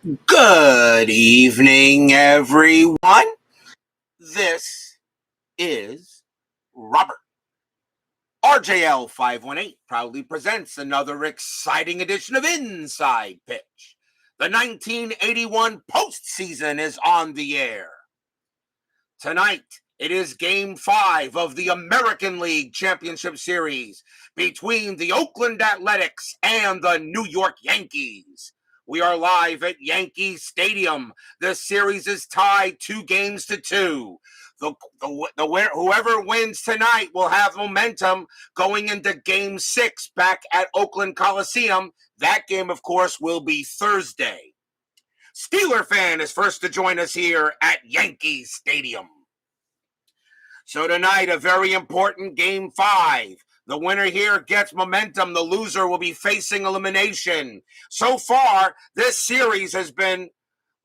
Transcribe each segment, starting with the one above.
Good evening, everyone. This is Robert. RJL 518 proudly presents another exciting edition of Inside Pitch. The 1981 postseason is on the air. Tonight, it is Game 5 of the American League Championship Series between the Oakland Athletics and the New York Yankees. We are live at Yankee Stadium. The series is tied 2-2. Whoever wins tonight will have momentum going into Game 6 back at Oakland Coliseum. That game, of course, will be Thursday. Steeler fan is first to join us here at Yankee Stadium. So tonight, a very important Game 5. The winner here gets momentum. The loser will be facing elimination. So far, this series has been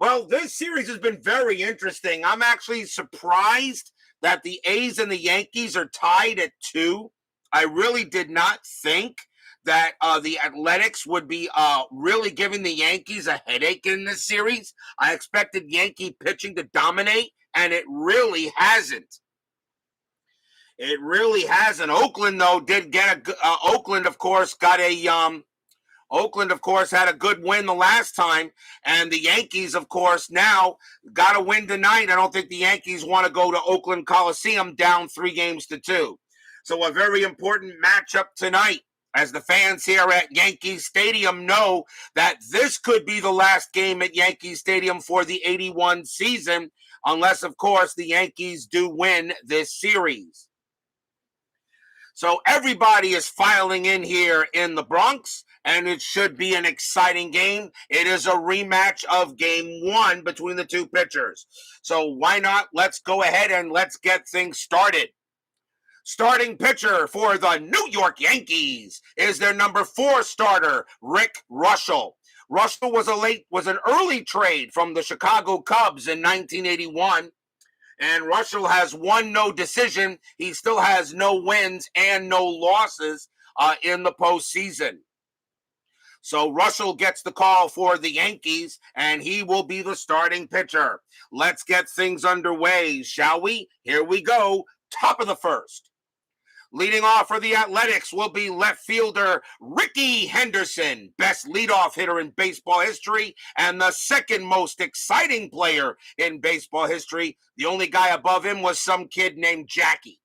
very interesting. I'm actually surprised that the A's and the Yankees are tied at 2. I really did not think that the Athletics would be really giving the Yankees a headache in this series. I expected Yankee pitching to dominate, and it really hasn't. It really hasn't. Oakland, though, did get Oakland, of course, had a good win the last time, and the Yankees, of course, now got a win tonight. I don't think the Yankees want to go to Oakland Coliseum down 3-2. So a very important matchup tonight, as the fans here at Yankee Stadium know that this could be the last game at Yankee Stadium for the 81 season, unless, of course, the Yankees do win this series. So everybody is filing in here in the Bronx, and it should be an exciting game. It is a rematch of Game 1 between the two pitchers. So why not? Let's go ahead and let's get things started. Starting pitcher for the New York Yankees is their number 4 starter, Reuschel. Reuschel was an early trade from the Chicago Cubs in 1981. And Reuschel has won no decision. He still has no wins and no losses in the postseason. So Reuschel gets the call for the Yankees, and he will be the starting pitcher. Let's get things underway, shall we? Here we go. Top of the first. Leading off for the Athletics will be left fielder Rickey Henderson, best leadoff hitter in baseball history and the second most exciting player in baseball history. The only guy above him was some kid named Jackie.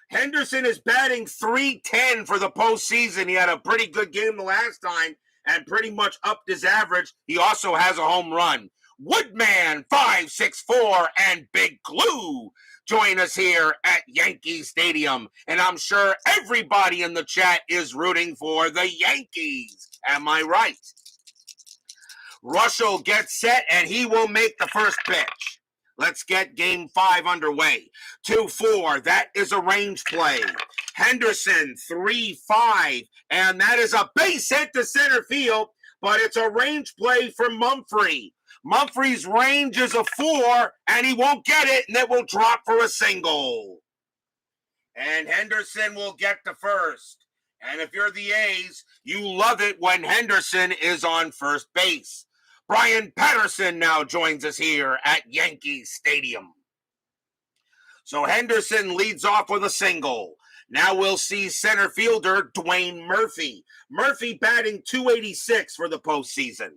Henderson is batting .310 for the postseason. He had a pretty good game the last time and pretty much upped his average. He also has a home run. Woodman 564 and Big Glue join us here at Yankee Stadium. And I'm sure everybody in the chat is rooting for the Yankees. Am I right? Reuschel gets set, and he will make the first pitch. Let's get Game 5 underway. 2-4, that is a range play. Henderson, 3-5, and that is a base hit to center field, but it's a range play for Mumphrey. Mumphrey's range is a 4, and he won't get it, and it will drop for a single. And Henderson will get to first. And if you're the A's, you love it when Henderson is on first base. Brian Patterson now joins us here at Yankee Stadium. So Henderson leads off with a single. Now we'll see center fielder Dwayne Murphy. Murphy batting .286 for the postseason.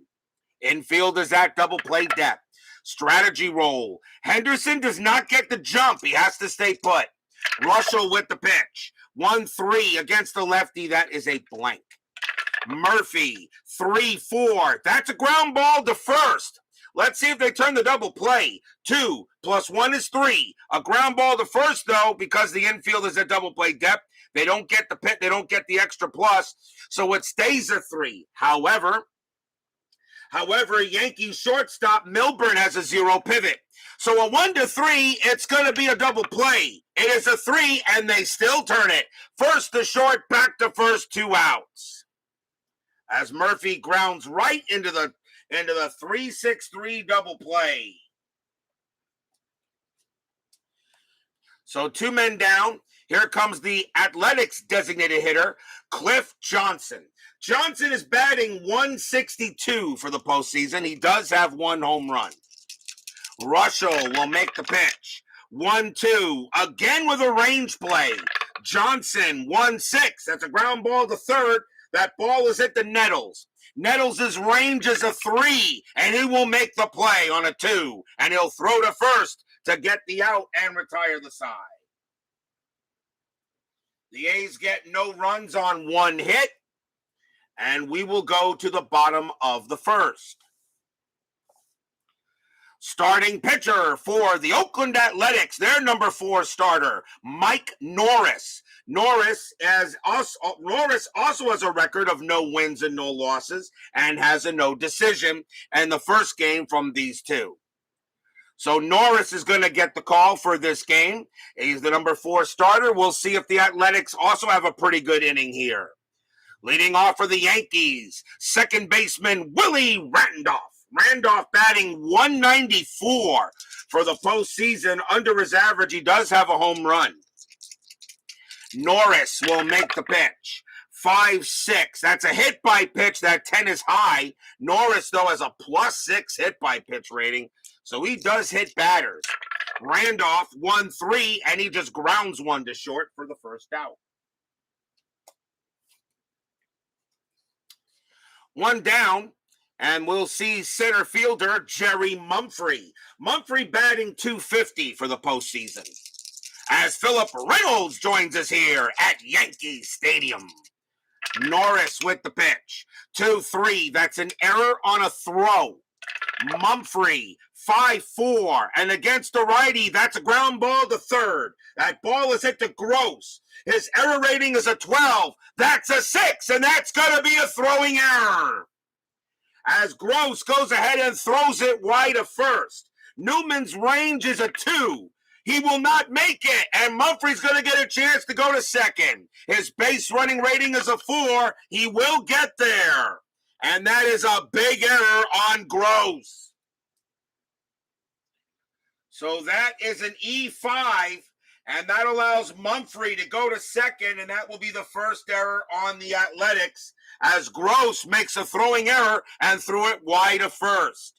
Infield is at double play depth. Strategy roll. Henderson does not get the jump. He has to stay put. Reuschel with the pitch. 1-3 against the lefty. That is a blank. Murphy, 3-4. That's a ground ball to first. Let's see if they turn the double play. 2 + 1 is 3. A ground ball to first, though, because the infield is at double play depth. They don't get the pit. They don't get the extra plus. So it stays a 3. However, Yankees shortstop Milburn has a 0 pivot. So a 1-3, it's going to be a double play. It is a 3, and they still turn it. First to short, back to first, 2 outs. As Murphy grounds right into the 3-6-3 double play. So 2 men down. Here comes the Athletics designated hitter, Cliff Johnson. Johnson is batting 162 for the postseason. He does have 1 home run. Reuschel will make the pitch. 1-2. Again with a range play. Johnson 1-6. That's a ground ball to third. That ball is at the Nettles. Nettles' range is a 3, and he will make the play on a 2. And he'll throw to first to get the out and retire the side. The A's get no runs on 1 hit, and we will go to the bottom of the first. Starting pitcher for the Oakland Athletics, their number 4 starter, Mike Norris. Norris also has a record of no wins and no losses and has a no decision in the first game from these 2. So Norris is going to get the call for this game. He's the number 4 starter. We'll see if the Athletics also have a pretty good inning here. Leading off for the Yankees, second baseman Willie Randolph. Randolph batting 194 for the postseason. Under his average, he does have a home run. Norris will make the pitch. 5-6. That's a hit by pitch. That 10 is high. Norris, though, has a +6 hit by pitch rating, so he does hit batters. Randolph 1-3, and he just grounds 1 to short for the first out. 1 down, and we'll see center fielder Jerry Mumphrey. Mumphrey batting 250 for the postseason. As Philip Reynolds joins us here at Yankee Stadium. Norris with the pitch. 2-3. That's an error on a throw. Mumphrey, 5-4. And against the righty, that's a ground ball to third. That ball is hit to Gross. His error rating is a 12. That's a 6, and that's going to be a throwing error. As Gross goes ahead and throws it wide to first. Newman's range is a 2. He will not make it, and Mumphrey's going to get a chance to go to second. His base running rating is a 4. He will get there. And that is a big error on Gross. So that is an E5, and that allows Mumphrey to go to second, and that will be the first error on the Athletics as Gross makes a throwing error and threw it wide to first.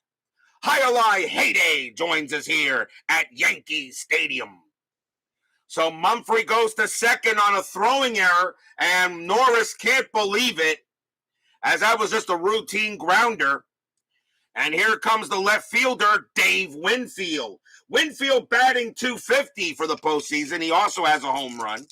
Highlight Heyday joins us here at Yankee Stadium. So Mumphrey goes to second on a throwing error, and Norris can't believe it, as that was just a routine grounder. And here comes the left fielder, Dave Winfield. Winfield batting 250 for the postseason. He also has a home run.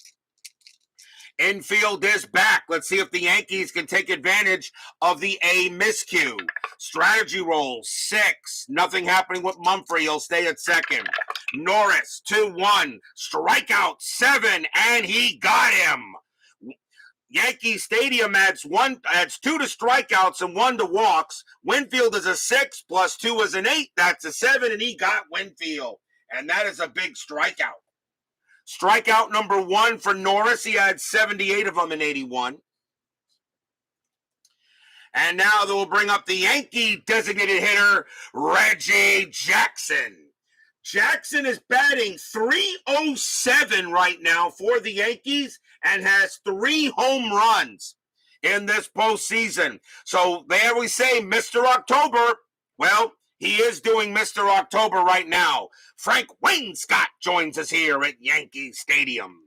Infield is back. Let's see if the Yankees can take advantage of the A miscue. Strategy roll, 6. Nothing happening with Mumphrey. He'll stay at second. Norris, 2-1. Strikeout, 7, and he got him. Yankee Stadium adds 2 to strikeouts and 1 to walks. Winfield is a 6 plus 2 is an 8. That's a 7, and he got Winfield. And that is a big strikeout. Strikeout number 1 for Norris. He had 78 of them in 81. And now they will bring up the Yankee designated hitter, Reggie Jackson. Jackson is batting .307 right now for the Yankees and has 3 home runs in this postseason. So there we say Mr. October. Well, he is doing Mr. October right now. Frank Wainscott joins us here at Yankee Stadium.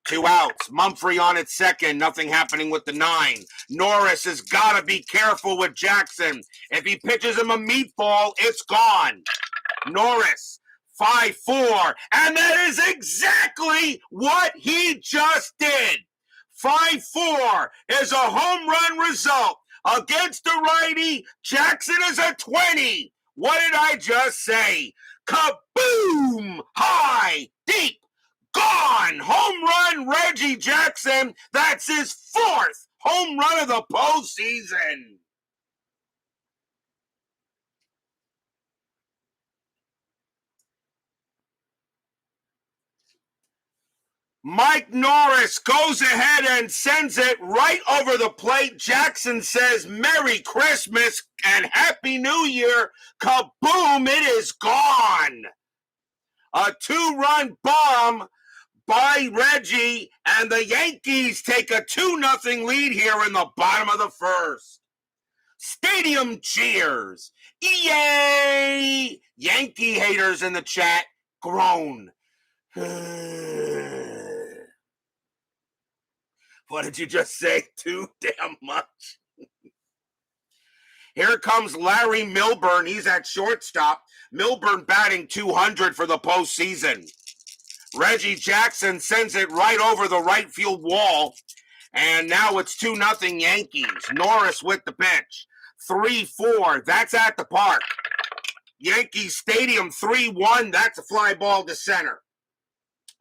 2 outs. Mumphrey on at second. Nothing happening with the 9. Norris has got to be careful with Jackson. If he pitches him a meatball, it's gone. Norris, 5-4. And that is exactly what he just did. 5-4 is a home run result. Against the righty, Jackson is a 20. What did I just say? Kaboom! High, deep, gone! Home run, Reggie Jackson. That's his 4th home run of the postseason. Mike Norris goes ahead and sends it right over the plate. Jackson says, Merry Christmas and Happy New Year. Kaboom, it is gone. A 2-run bomb by Reggie, and the Yankees take a 2-0 lead here in the bottom of the first. Stadium cheers. Yay! Yankee haters in the chat groan. What did you just say? Too damn much. Here comes Larry Milburn. He's at shortstop. Milburn batting 200 for the postseason. Reggie Jackson sends it right over the right field wall. And now it's 2-0 Yankees. Norris with the pitch. 3-4. That's at the park. Yankee Stadium 3-1. That's a fly ball to center.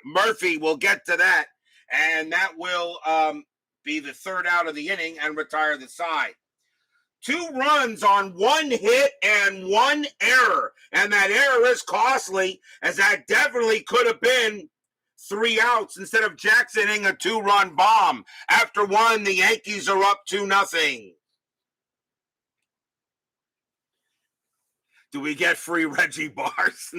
Murphy will get to that. And that will be the third out of the inning and retire the side. 2 runs on 1 hit and 1 error. And that error is costly, as that definitely could have been 3 outs instead of Jackson hitting a 2-run bomb. After 1, the Yankees are up 2-0. Do we get free Reggie bars?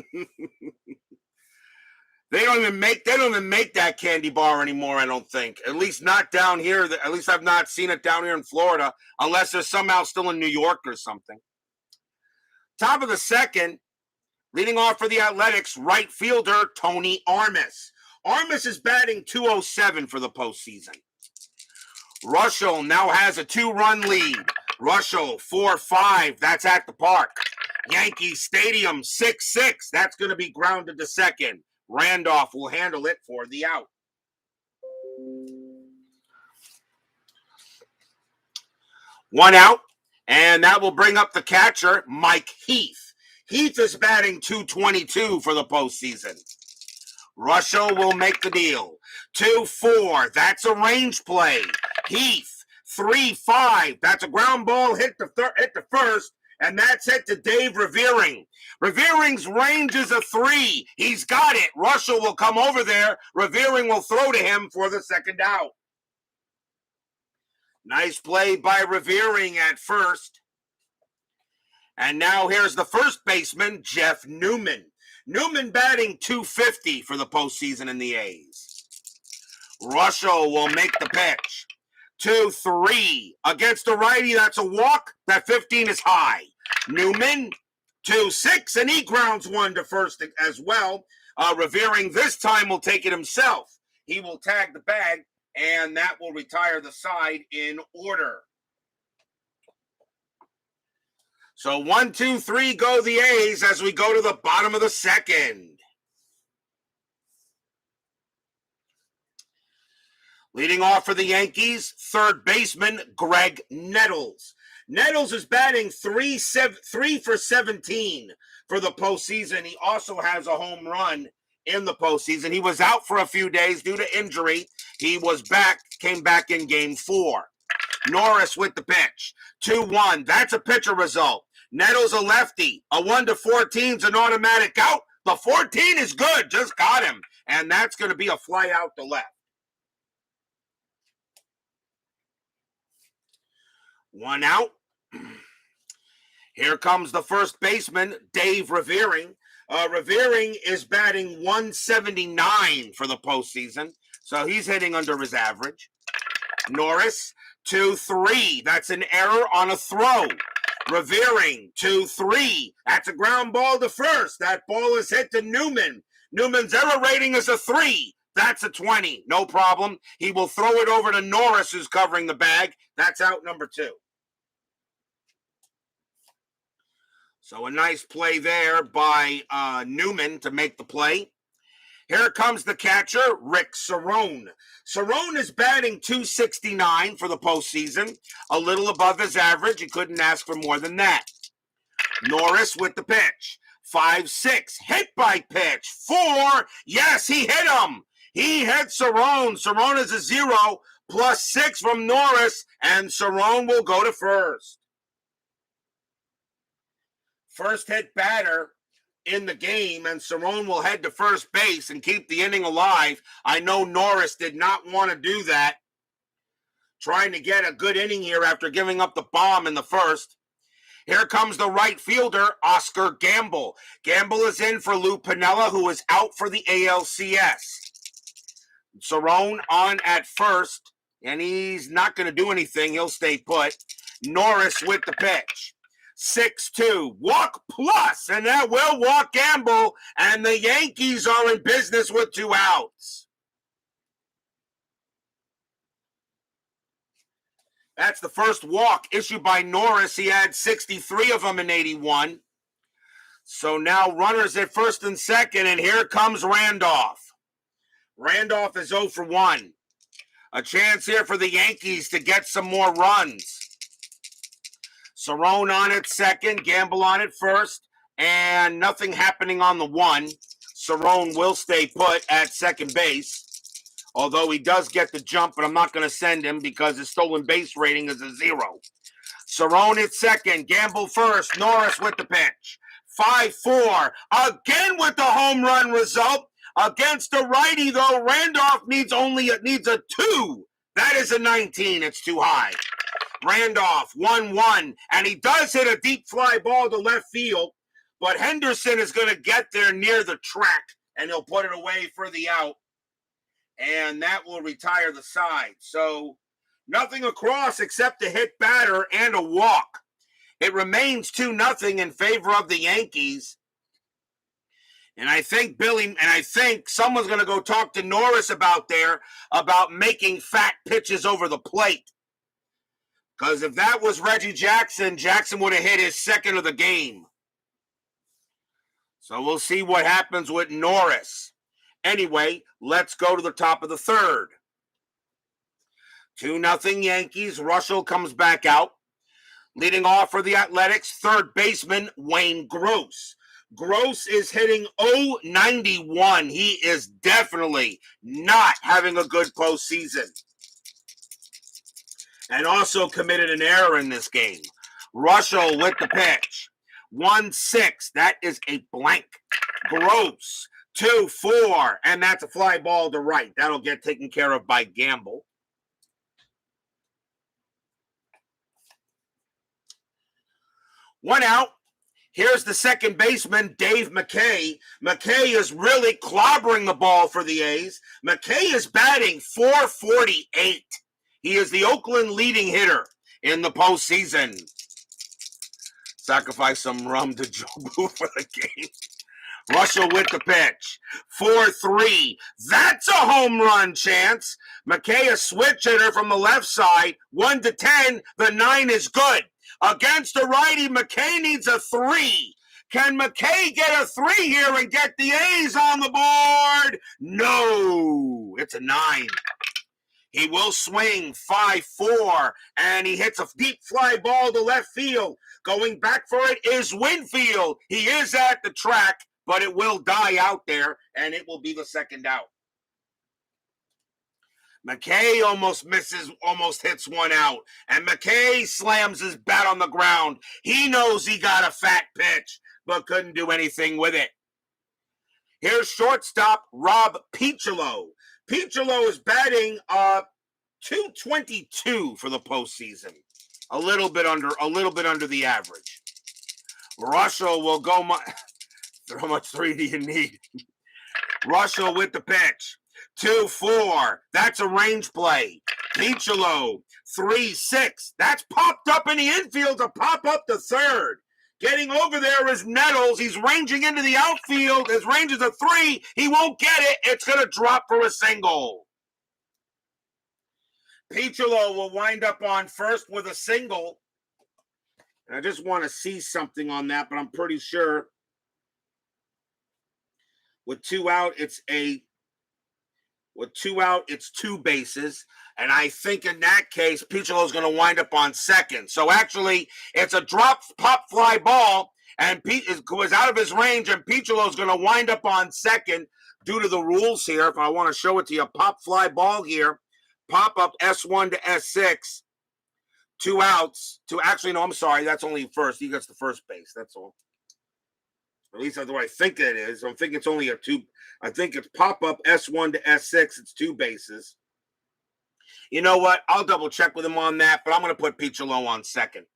They don't even make that candy bar anymore, I don't think. At least not down here. At least I've not seen it down here in Florida, unless they're somehow still in New York or something. Top of the second, leading off for the Athletics, right fielder Tony Armas. Armas is batting 207 for the postseason. Reuschel now has a 2-run lead. Reuschel 4-5. That's at the park. Yankee Stadium 6-6. That's going to be grounded to second. Randolph will handle it for the out. One out, and that will bring up the catcher, Mike Heath. Heath is batting 222 for the postseason. Reuschel will make the deal. 2-4, that's a range play. Heath, 3-5, that's a ground ball hit the first, and that's hit to Dave Revering. Revering's range is a 3. He's got it. Reuschel will come over there. Revering will throw to him for the second out. Nice play by Revering at first. And now here's the first baseman, Jeff Newman. Newman batting 250 for the postseason in the A's. Reuschel will make the pitch. 2-3. Against the righty, that's a walk. That 15 is high. Newman, 2-6, and he grounds one to first as well. Revering this time will take it himself. He will tag the bag, and that will retire the side in order. So 1, 2, 3 go the A's as we go to the bottom of the second. Leading off for the Yankees, third baseman Greg Nettles. Nettles is batting 3 for 17 for the postseason. He also has a home run in the postseason. He was out for a few days due to injury. He was back, came back in game 4. Norris with the pitch. 2-1. That's a pitcher result. Nettles a lefty. A 1-14 is an automatic out. The 14 is good. Just got him. And that's going to be a fly out to left. 1 out. Here comes the first baseman, Dave Revering. Revering is batting 179 for the postseason, so he's hitting under his average. Norris, 2-3. That's an error on a throw. Revering, 2-3. That's a ground ball to first. That ball is hit to Newman. Newman's error rating is a 3. That's a 20. No problem. He will throw it over to Norris, who's covering the bag. That's out number 2. So a nice play there by Newman to make the play. Here comes the catcher, Rick Cerrone. Cerrone is batting 269 for the postseason, a little above his average. You couldn't ask for more than that. Norris with the pitch. 5-6, hit by pitch. 4, yes, he hit him. He hit Cerrone. Cerrone is a 0, +6 from Norris, and Cerrone will go to first. First hit batter in the game, and Cerrone will head to first base and keep the inning alive. I know Norris did not want to do that, trying to get a good inning here after giving up the bomb in the first. Here comes the right fielder, Oscar Gamble. Gamble is in for Lou Piniella, who is out for the ALCS. Cerrone on at first, and he's not going to do anything. He'll stay put. Norris with the pitch. 6-2, walk plus, and that will walk Gamble, and the Yankees are in business with 2 outs. That's the first walk issued by Norris. He had 63 of them in 81. So now runners at first and second, and here comes Randolph. Randolph is 0 for 1. A chance here for the Yankees to get some more runs. Cerrone on at second, Gamble on at first, and nothing happening on the 1. Cerrone will stay put at second base, although he does get the jump, but I'm not going to send him because his stolen base rating is a 0. Cerrone at second, Gamble first, Norris with the pitch. 5-4, again with the home run result. Against a righty, though, Randolph needs a 2. That is a 19. It's too high. Randolph, 1-1, and he does hit a deep fly ball to left field, but Henderson is going to get there near the track, and he'll put it away for the out, and that will retire the side. So nothing across except a hit batter and a walk. It remains 2-0 in favor of the Yankees. And I think someone's going to go talk to Norris about making fat pitches over the plate. Because if that was Reggie Jackson, Jackson would have hit his second of the game. So we'll see what happens with Norris. Anyway, let's go to the top of the third. 2-0 Yankees. Reuschel comes back out. Leading off for the Athletics, third baseman Wayne Gross. Gross is hitting .091. He is definitely not having a good postseason. And also committed an error in this game. Reuschel with the pitch. 1-6. That is a blank. Gross. 2-4. And that's a fly ball to right. That'll get taken care of by Gamble. One out. Here's the second baseman, Dave McKay. McKay is really clobbering the ball for the A's. McKay is batting .448. He is the Oakland leading hitter in the postseason. Sacrifice some rum to Joe Boo for the game. Reuschel with the pitch. 4-3. That's a home run chance. McKay, a switch hitter from the left side. 1-10. The 9 is good. Against a righty, McKay needs a 3. Can McKay get a 3 here and get the A's on the board? No. It's a 9. He will swing 5-4, and he hits a deep fly ball to left field. Going back for it is Winfield. He is at the track, but it will die out there, and it will be the second out. McKay almost hits one out, and McKay slams his bat on the ground. He knows he got a fat pitch, but couldn't do anything with it. Here's shortstop Rob Piccolo. Piccolo is batting .222 for the postseason, a little bit under the average. Reuschel will go. How much 3 do you need? Reuschel with the pitch. 2-4. That's a range play. Piccolo 3-6. That's popped up in the infield to pop up the third. Getting over there is Nettles. He's ranging into the outfield. His range is a 3. He won't get it. It's going to drop for a single. Piccolo will wind up on first with a single. And I just want to see something on that, but I'm pretty sure with 2 out, it's 2 bases. And I think in that case, Piccolo's going to wind up on second. So actually, it's a drop pop fly ball, and Pete was out of his range, and Piccolo's going to wind up on second due to the rules here. If I want to show it to you, pop fly ball here, pop up S1 to S6, 2 outs. I'm sorry, that's only first. He gets the first base. That's all. At least that's what I think it is. I think it's only a 2. I think it's pop up S1 to S6. It's 2 bases. You know what? I'll double check with him on that, but I'm going to put Piccolo on second.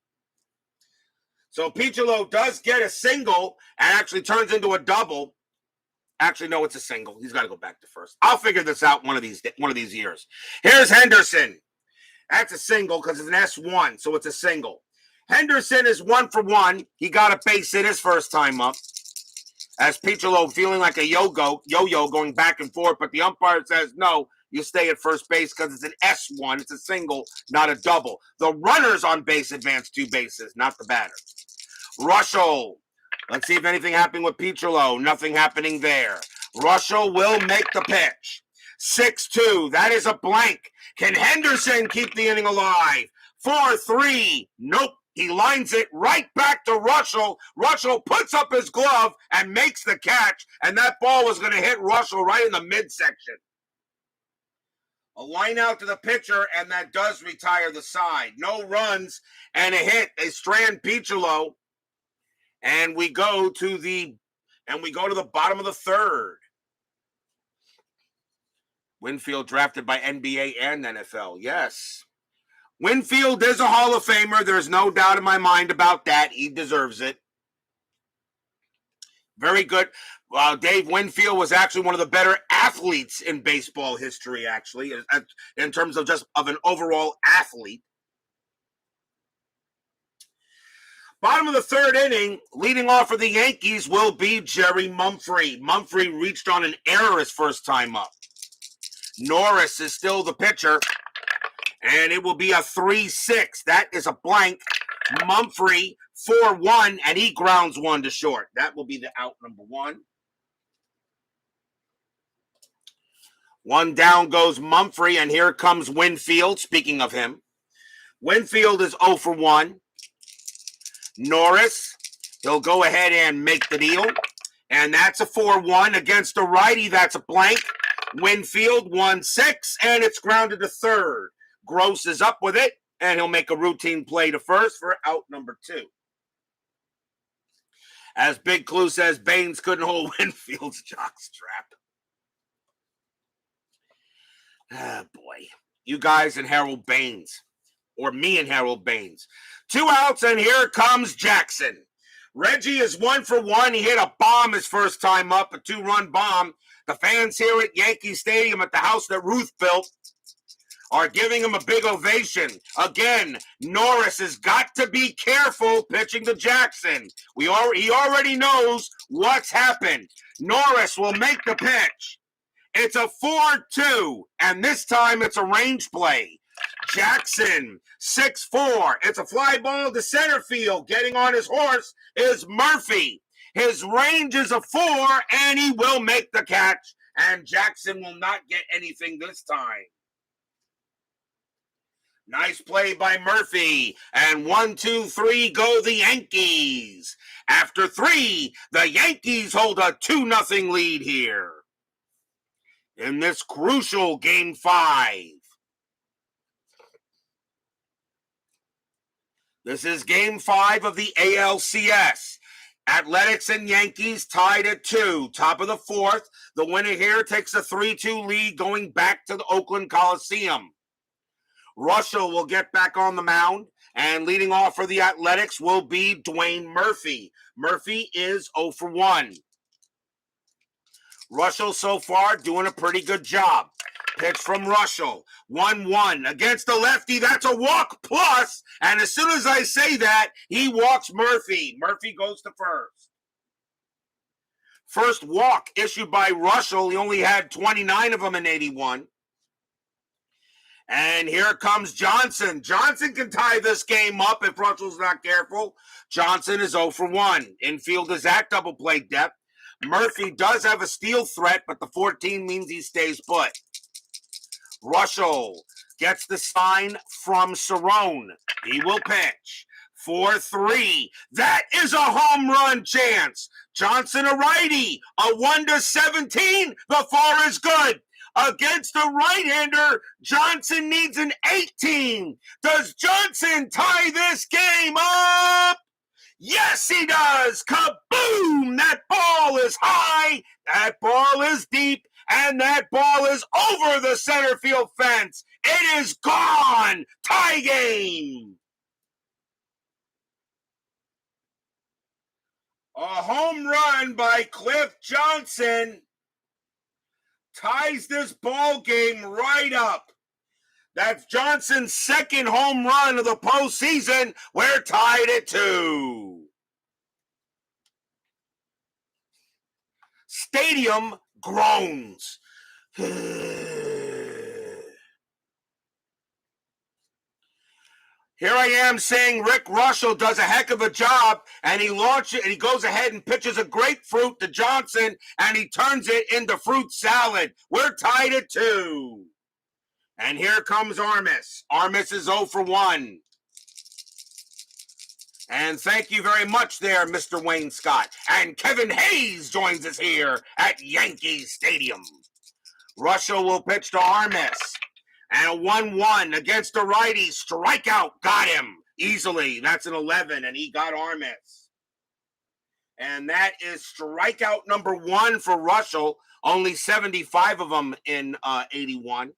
So Piccolo does get a single and actually turns into a double. Actually, no, it's a single. He's got to go back to first. I'll figure this out one of these years. Here's Henderson. That's a single because it's an S1, so it's a single. Henderson is 1 for 1. He got a base hit his first time up. As Piccolo feeling like a yo-yo going back and forth, but the umpire says, no, you stay at first base because it's an S1. It's a single, not a double. The runners on base advance 2 bases, not the batter. Reuschel. Let's see if anything happened with Piccolo. Nothing happening there. Reuschel will make the pitch. 6-2. That is a blank. Can Henderson keep the inning alive? 4-3. Nope. He lines it right back to Reuschel. Reuschel puts up his glove and makes the catch, and that ball was going to hit Reuschel right in the midsection. A line out to the pitcher, and that does retire the side. No runs and a hit. They strand Piccolo, and we go to the bottom of the third. Winfield drafted by NBA and NFL. Yes. Winfield is a Hall of Famer. There's no doubt in my mind about that. He deserves it. Very good. Dave Winfield was actually one of the better athletes in baseball history, actually, in terms of just of an overall athlete. Bottom of the third inning, leading off for the Yankees will be Jerry Mumphrey. Mumphrey reached on an error his first time up. Norris is still the pitcher. And it will be a 3-6. That is a blank. Mumphrey, 4-1, and he grounds one to short. That will be the out number 1. One down goes Mumphrey, and here comes Winfield. Speaking of him, Winfield is 0 for 1. Norris, he'll go ahead and make the deal. And that's a 4-1 against a righty. That's a blank. Winfield, 1-6, and it's grounded to third. Gross is up with it, and he'll make a routine play to first for out number 2. As Big Clue says, Baines couldn't hold Winfield's jockstrap. Ah, boy. You guys and Harold Baines, or me and Harold Baines. 2 outs, and here comes Jackson. Reggie is 1 for 1. He hit a bomb his first time up, a 2-run bomb. The fans here at Yankee Stadium at the house that Ruth built are giving him a big ovation. Again, Norris has got to be careful pitching to Jackson. He already knows what's happened. Norris will make the pitch. It's a 4-2, and this time it's a range play. Jackson, 6-4. It's a fly ball to center field. Getting on his horse is Murphy. His range is a 4, and he will make the catch. And Jackson will not get anything this time. Nice play by Murphy. And 1, 2, 3 go the Yankees. After 3, the Yankees hold a 2-0 lead here in this crucial Game 5. This is Game 5 of the ALCS. Athletics and Yankees tied at 2. Top of the 4th. The winner here takes a 3-2 lead going back to the Oakland Coliseum. Reuschel will get back on the mound, and leading off for the Athletics will be Dwayne Murphy. Murphy is 0 for 1. Reuschel so far doing a pretty good job. Pitch from Reuschel. 1-1 against the lefty. That's a walk plus. And as soon as I say that, he walks Murphy. Murphy goes to first. First walk issued by Reuschel. He only had 29 of them in 81. And here comes Johnson. Johnson can tie this game up if Reuschel's not careful. Johnson is 0 for 1. Infield is at double play depth. Murphy does have a steal threat, but the 14 means he stays put. Reuschel gets the sign from Cerrone. He will pitch. 4-3. That is a home run chance. Johnson a righty. A 1-17. The 4 is good. Against a right-hander, Johnson needs an 18. Does Johnson tie this game up? Yes, he does. Kaboom! That ball is high. That ball is deep. And that ball is over the center field fence. It is gone. Tie game. A home run by Cliff Johnson ties this ball game right up. That's Johnson's second home run of the postseason. We're tied at 2. Stadium groans. Here I am saying Rick Reuschel does a heck of a job, and he goes ahead and pitches a grapefruit to Johnson, and he turns it into fruit salad. We're tied at 2. And here comes Armis. Armis is 0 for 1. And thank you very much there, Mr. Wayne Scott. And Kevin Hayes joins us here at Yankee Stadium. Reuschel will pitch to Armis. And a 1-1 against a righty. Strikeout. Got him easily. That's an 11, and he got Armis. And that is strikeout number 1 for Reuschel. Only 75 of them in 81.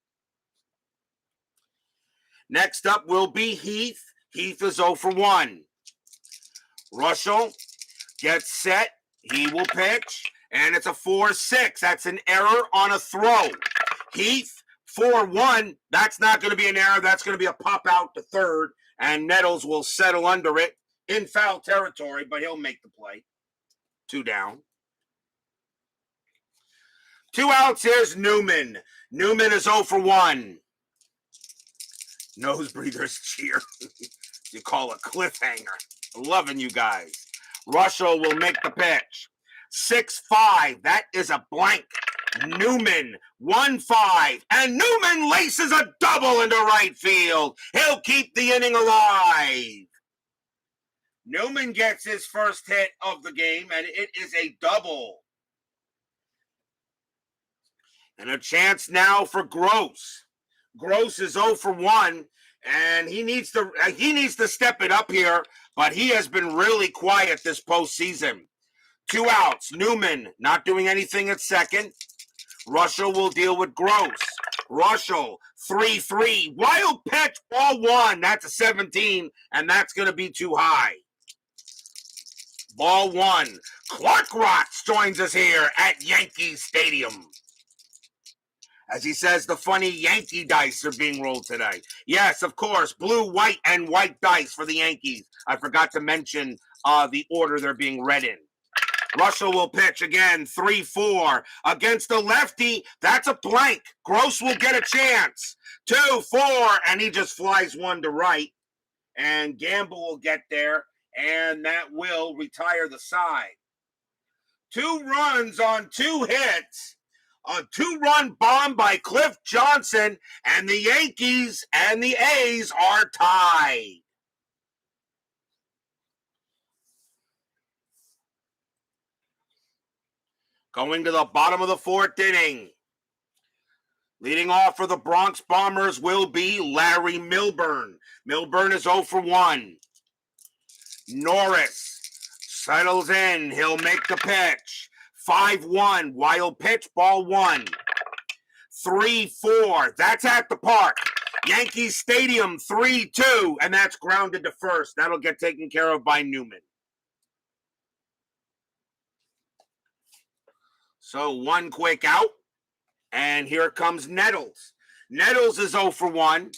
Next up will be Heath. Heath is 0 for 1. Reuschel gets set. He will pitch. And it's a 4-6. That's an error on a throw. Heath, 4-1. That's not going to be an error. That's going to be a pop out to third. And Nettles will settle under it in foul territory, but he'll make the play. 2 down. 2 outs. Here's Newman. Newman is 0 for 1. Nose breathers cheer. You call a cliffhanger. Loving you guys. Reuschel will make the pitch. 6-5. That is a blank. Newman, 1-5. And Newman laces a double into right field. He'll keep the inning alive. Newman gets his first hit of the game, and it is a double. And a chance now for Gross. Gross is 0 for 1, and he needs to step it up here, but he has been really quiet this postseason. 2 outs. Newman not doing anything at second. Reuschel will deal with Gross. Reuschel, 3-3. Wild pitch, ball 1. That's a 17, and that's going to be too high. Ball 1. Clark Rotz joins us here at Yankee Stadium. As he says, the funny Yankee dice are being rolled today. Yes, of course, blue, white, and white dice for the Yankees. I forgot to mention the order they're being read in. Reuschel will pitch again, 3-4. Against the lefty, that's a blank. Gross will get a chance. 2-4, and he just flies one to right. And Gamble will get there, and that will retire the side. 2 runs on 2 hits. A 2-run bomb by Cliff Johnson, and the Yankees and the A's are tied. Going to the bottom of the 4th inning. Leading off for the Bronx Bombers will be Larry Milburn. Milburn is 0 for 1. Norris settles in. He'll make the pitch. 5-1, wild pitch, ball 1. 3-4, that's at the park. Yankee Stadium, 3-2, and that's grounded to first. That'll get taken care of by Newman. So 1 quick out, and here comes Nettles. Nettles is 0 for 1.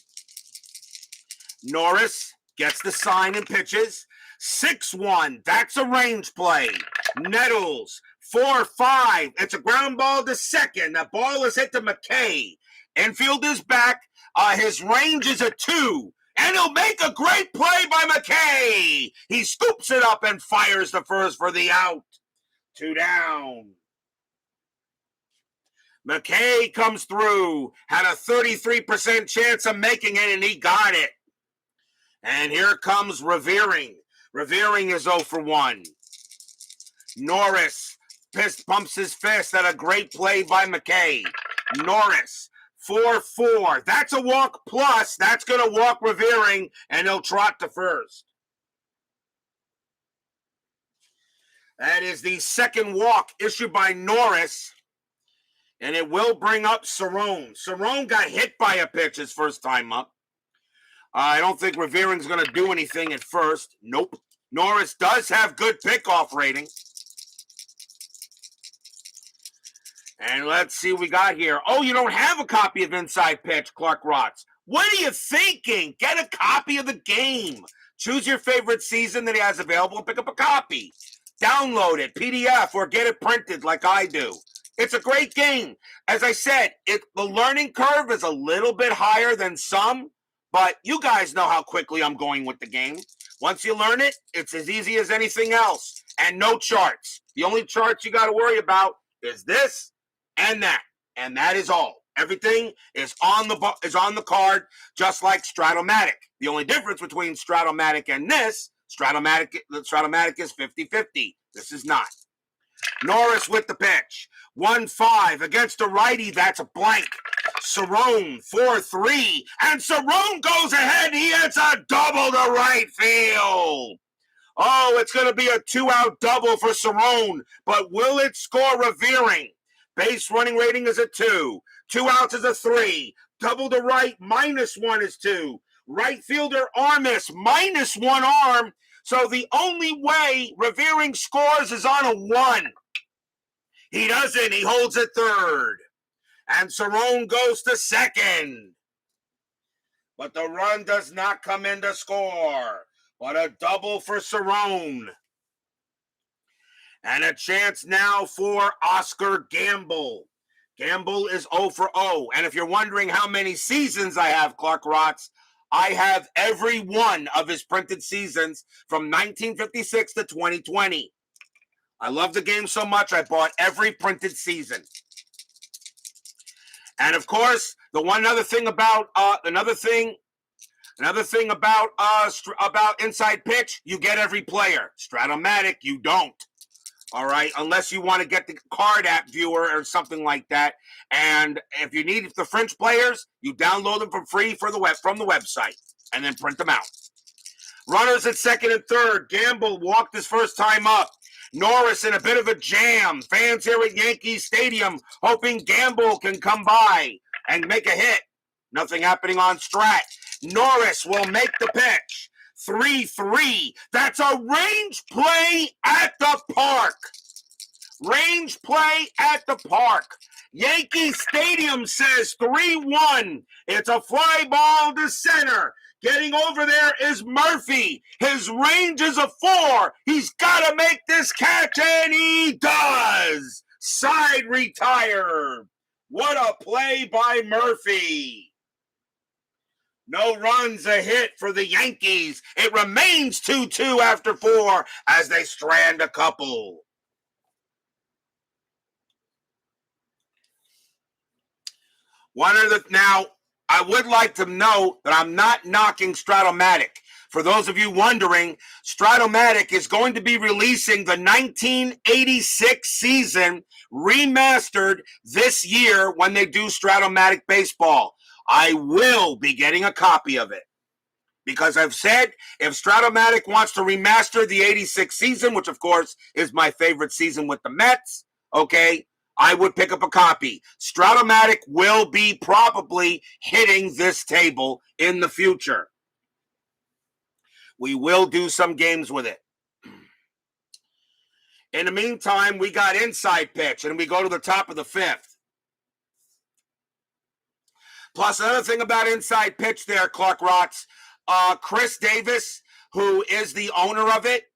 Norris gets the sign and pitches. 6-1, that's a range play. Nettles, 4-5. It's a ground ball to second. The ball is hit to McKay. Infield is back. His range is a 2. And he'll make a great play by McKay. He scoops it up and fires the first for the out. 2 down. McKay comes through. Had a 33% chance of making it, and he got it. And here comes Revering. Revering is 0 for 1. Norris pumps his fist at a great play by McKay. Norris, 4-4. That's a walk plus. That's going to walk Revering, and he'll trot to first. That is the second walk issued by Norris, and it will bring up Cerrone. Cerrone got hit by a pitch his first time up. I don't think Revering's going to do anything at first. Nope. Norris does have good pickoff rating. And let's see what we got here. Oh, you don't have a copy of Inside Pitch, Clark Rotz. What are you thinking? Get a copy of the game. Choose your favorite season that he has available and pick up a copy. Download it, PDF, or get it printed like I do. It's a great game. As I said, the learning curve is a little bit higher than some, but you guys know how quickly I'm going with the game. Once you learn it, it's as easy as anything else. And no charts. The only charts you got to worry about is this and that is all. Everything is on the card, just like Stratomatic. The only difference between Stratomatic and this, Stratomatic is 50-50. This is not. Norris with the pitch. 1-5 against a righty. That's a blank. Cerrone 4-3, and Cerrone goes ahead. He hits a double to right field. Oh, it's going to be a 2-out double for Cerrone, but will it score revering? Base running rating is a 2. 2 outs is a 3. Double to right, -1 is 2. Right fielder Armis, -1 arm. So the only way Revering scores is on a 1. He doesn't. He holds at third. And Cerrone goes to second. But the run does not come in to score. What a double for Cerrone. And a chance now for Oscar Gamble. Gamble is 0 for 0. And if you're wondering how many seasons I have, Clark Rotz, I have every one of his printed seasons from 1956 to 2020. I love the game so much, I bought every printed season. And of course, another thing about Inside Pitch, you get every player. Stratomatic, you don't. All right, unless you want to get the card app viewer or something like that. And if you need the French players, you download them for free from the website and then print them out. Runners at second and third. Gamble walked his first time up. Norris in a bit of a jam. Fans here at Yankee Stadium hoping Gamble can come by and make a hit. Nothing happening on Strat. Norris will make the pitch. 3-3. That's a range play at the park. Range play at the park. Yankee Stadium says 3-1. It's a fly ball to center. Getting over there is Murphy. His range is a 4. He's got to make this catch, and he does. Side retire. What a play by Murphy. No runs, a hit for the Yankees. It remains 2-2 after 4 as they strand a couple. Now, I would like to know that I'm not knocking Stratomatic. For those of you wondering, Stratomatic is going to be releasing the 1986 season remastered this year when they do Stratomatic Baseball. I will be getting a copy of it because I've said if Stratomatic wants to remaster the 86 season, which of course is my favorite season with the Mets, okay, I would pick up a copy. Stratomatic will be probably hitting this table in the future. We will do some games with it. In the meantime, we got Inside Pitch, and we go to the top of the 5th. Plus, another thing about Inside Pitch there, Clark Rotz, Chris Davis, who is the owner of it,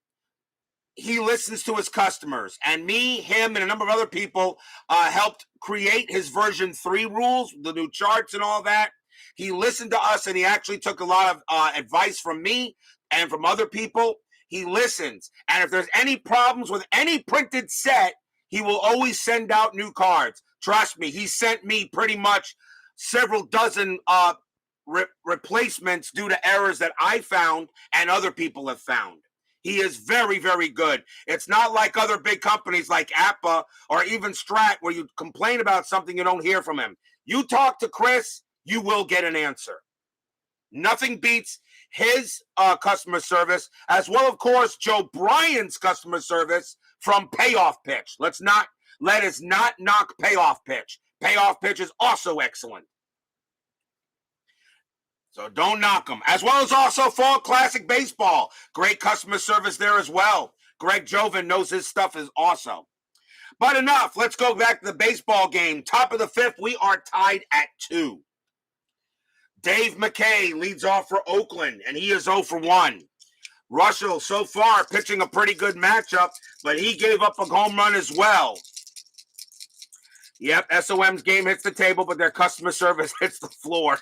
he listens to his customers. And me, him, and a number of other people helped create his version 3 rules, the new charts and all that. He listened to us, and he actually took a lot of advice from me and from other people. He listens. And if there's any problems with any printed set, he will always send out new cards. Trust me, he sent me pretty much several dozen replacements due to errors that I found and other people have found. He is very, very good. It's not like other big companies like Appa or even Strat where you complain about something you don't hear from him. You talk to Chris, you will get an answer. Nothing beats his customer service, as well, of course, Joe Bryan's customer service from Payoff Pitch. Let us not knock Payoff Pitch. Payoff Pitch is also excellent. So don't knock them. As well as also Fall Classic Baseball. Great customer service there as well. Greg Joven knows his stuff is awesome. But enough. Let's go back to the baseball game. Top of the fifth, we are tied at 2. Dave McKay leads off for Oakland, and he is 0 for 1. Reuschel, so far, pitching a pretty good matchup, but he gave up a home run as well. Yep, SOM's game hits the table, but their customer service hits the floor.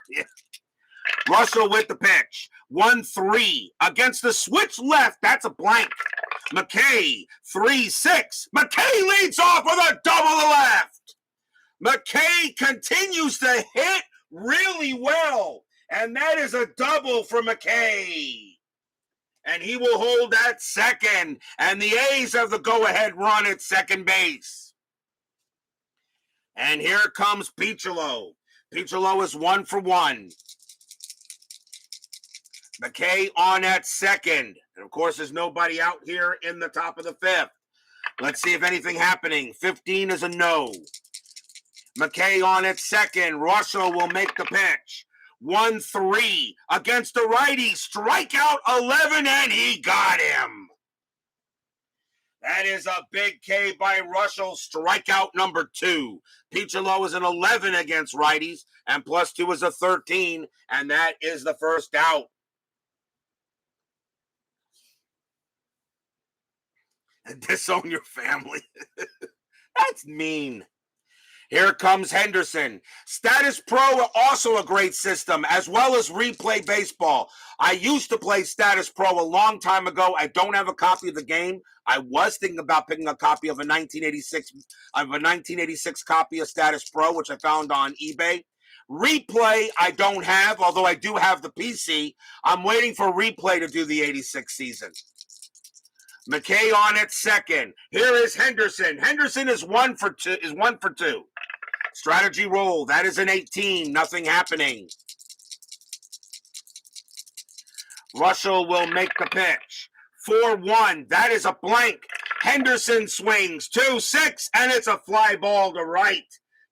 Reuschel with the pitch. 1-3 against the switch left. That's a blank. McKay, 3-6. McKay leads off with a double to left. McKay continues to hit really well, and that is a double for McKay. And he will hold at second, and the A's have the go-ahead run at second base. And here comes Piccolo. Piccolo is 1 for 1. McKay on at second. And, of course, there's nobody out here in the top of the fifth. Let's see if anything happening. 15 is a no. McKay on at second. Reuschel will make the pitch. 1-3 against the righty. Strikeout 11, and he got him. That is a big K by Reuschel. Strikeout number 2. Piccolo is an 11 against righties, and +2 is a 13, and that is the first out. Disown your family. That's mean. Here comes Henderson. Status Pro, also a great system, as well as Replay Baseball. I used to play Status Pro a long time ago. I don't have a copy of the game. I was thinking about picking a copy of a 1986 copy of Status Pro, which I found on eBay. Replay, I don't have, although I do have the PC. I'm waiting for Replay to do the 86 season. McKay on at second. Here is Henderson. Henderson is 1 for 2. Strategy roll. That is an 18. Nothing happening. Reuschel will make the pitch. 4-1. That is a blank. Henderson swings. 2-6, and it's a fly ball to right.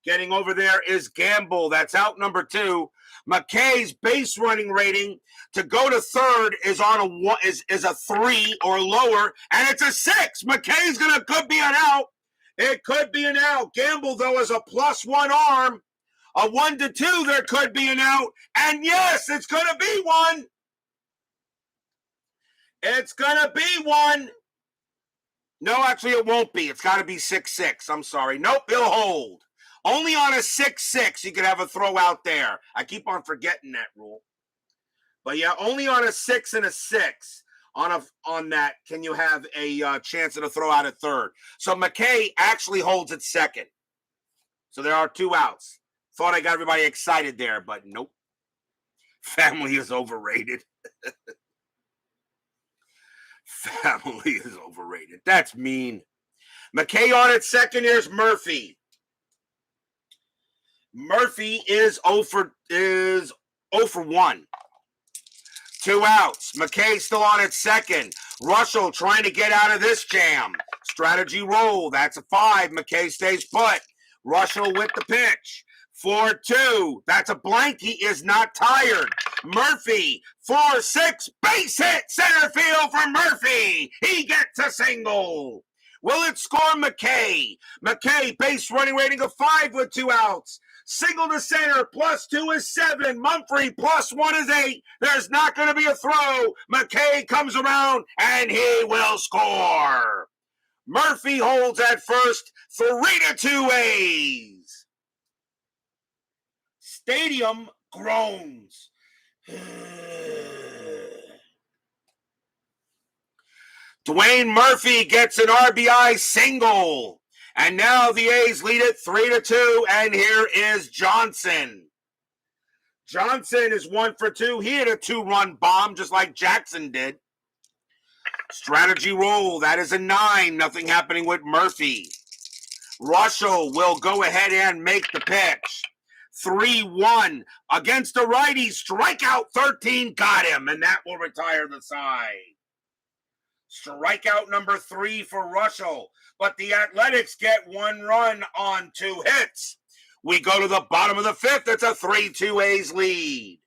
Getting over there is Gamble. That's out number 2. McKay's base running rating to go to third is on a 3 or lower, and it's a 6. McKay's could be an out. It could be an out. Gamble, though, is a +1 arm. A 1-2, there could be an out. And yes, it's going to be one. It's going to be one. No, actually, it won't be. It's got to be 6-6. I'm sorry. Nope, he'll hold. Only on a 6-6 you could have a throw out there. I keep on forgetting that rule. But yeah, only on a 6 and a 6 on that can you have a chance at a throw out at third. So McKay actually holds at second. So there are 2 outs. Thought I got everybody excited there, but nope. Family is overrated. Family is overrated. That's mean. McKay on at second. Here's Murphy. Murphy is 0 for 1. 2 outs. McKay still on at second. Reuschel trying to get out of this jam. Strategy roll. That's a 5. McKay stays put. Reuschel with the pitch. 4-2. That's a blank. He is not tired. Murphy, 4-6. Base hit. Center field for Murphy. He gets a single. Will it score McKay? McKay, base running rating of 5 with 2 outs. Single to center, +2 is 7. Mumphrey, +1 is 8. There's not going to be a throw. McKay comes around, and he will score. Murphy holds at first, 3-2 A's. Stadium groans. Dwayne Murphy gets an RBI single. And now the A's lead it 3-2, and here is Johnson. Johnson is 1 for 2. He hit a 2-run bomb just like Jackson did. Strategy roll. That is a 9. Nothing happening with Murphy. Reuschel will go ahead and make the pitch. 3-1 against the righty. Strikeout 13. Got him, and that will retire the side. Strikeout number 3 for Reuschel. But the Athletics get 1 run on 2 hits. We go to the bottom of the 5th. It's a 3-2 A's lead.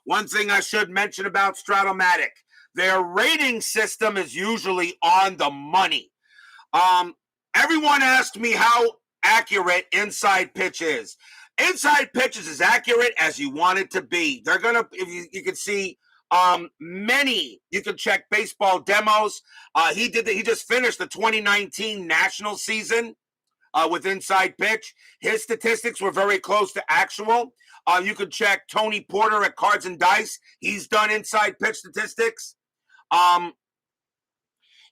One thing I should mention about Stratomatic, their rating system is usually on the money. Everyone asked me how accurate inside pitch is. Inside pitch is as accurate as you want it to be. They're gonna, if you can see, many. You can check baseball demos. He just finished the 2019 national season with inside pitch. His statistics were very close to actual. You could check Tony Porter at Cards and Dice. He's done inside pitch statistics.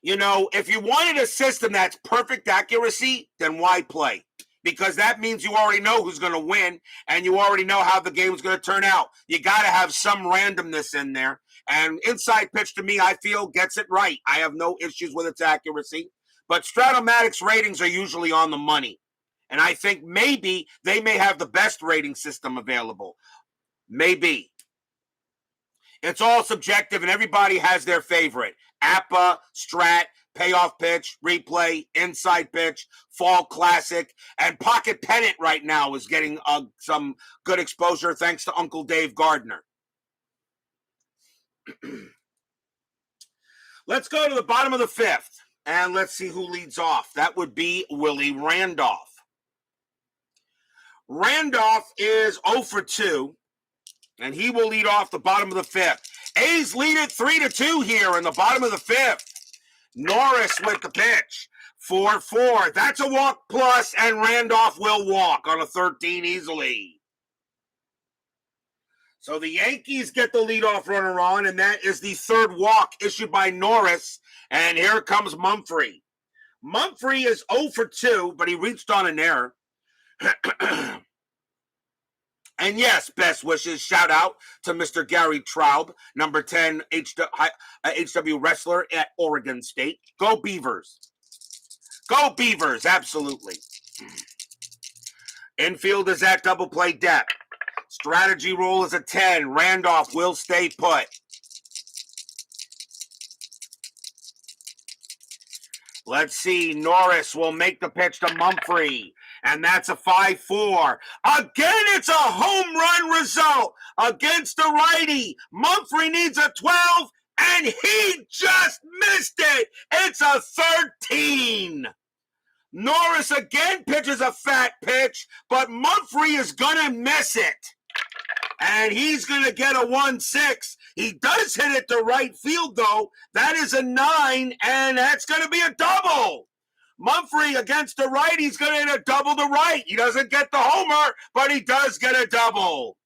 If you wanted a system that's perfect accuracy, then why play? Because that means you already know who's going to win and you already know how the game's going to turn out. You got to have some randomness in there. And inside pitch, to me, I feel gets it right. I have no issues with its accuracy. But Stratomatic's ratings are usually on the money. And I think maybe they may have the best rating system available. Maybe. It's all subjective, and everybody has their favorite. APA, Strat, Payoff Pitch, Replay, Inside Pitch, Fall Classic, and Pocket Pennant right now is getting some good exposure thanks to Uncle Dave Gardner. Let's go to the bottom of the fifth, and let's see who leads off. That would be Willie Randolph. Randolph is 0 for 2. And he will lead off the bottom of the fifth. A's lead it 3-2 here in the bottom of the fifth. Norris with the pitch. 4-4. That's a walk plus, and Randolph will walk on a 13 easily. So the Yankees get the leadoff runner on, and that is the third walk issued by Norris. And here comes Mumphrey. Mumphrey is 0 for 2, but he reached on an error. And yes, best wishes. Shout out to Mr. Gary Traub, number 10 HW wrestler at Oregon State. Go Beavers. Go Beavers, absolutely. Infield is at double play depth. Strategy roll is a 10. Randolph will stay put. Let's see. Norris will make the pitch to Mumphrey. And that's a 5-4. Again, it's a home run result against the righty. Mumphrey needs a 12, and he just missed it. It's a 13. Norris again pitches a fat pitch, but Mumphrey is going to miss it. And he's going to get a 1-6. He does hit it to right field, though. That is a 9, and that's going to be a double. Mumphrey against the right, he's going to hit a double to right. He doesn't get the homer, but he does get a double.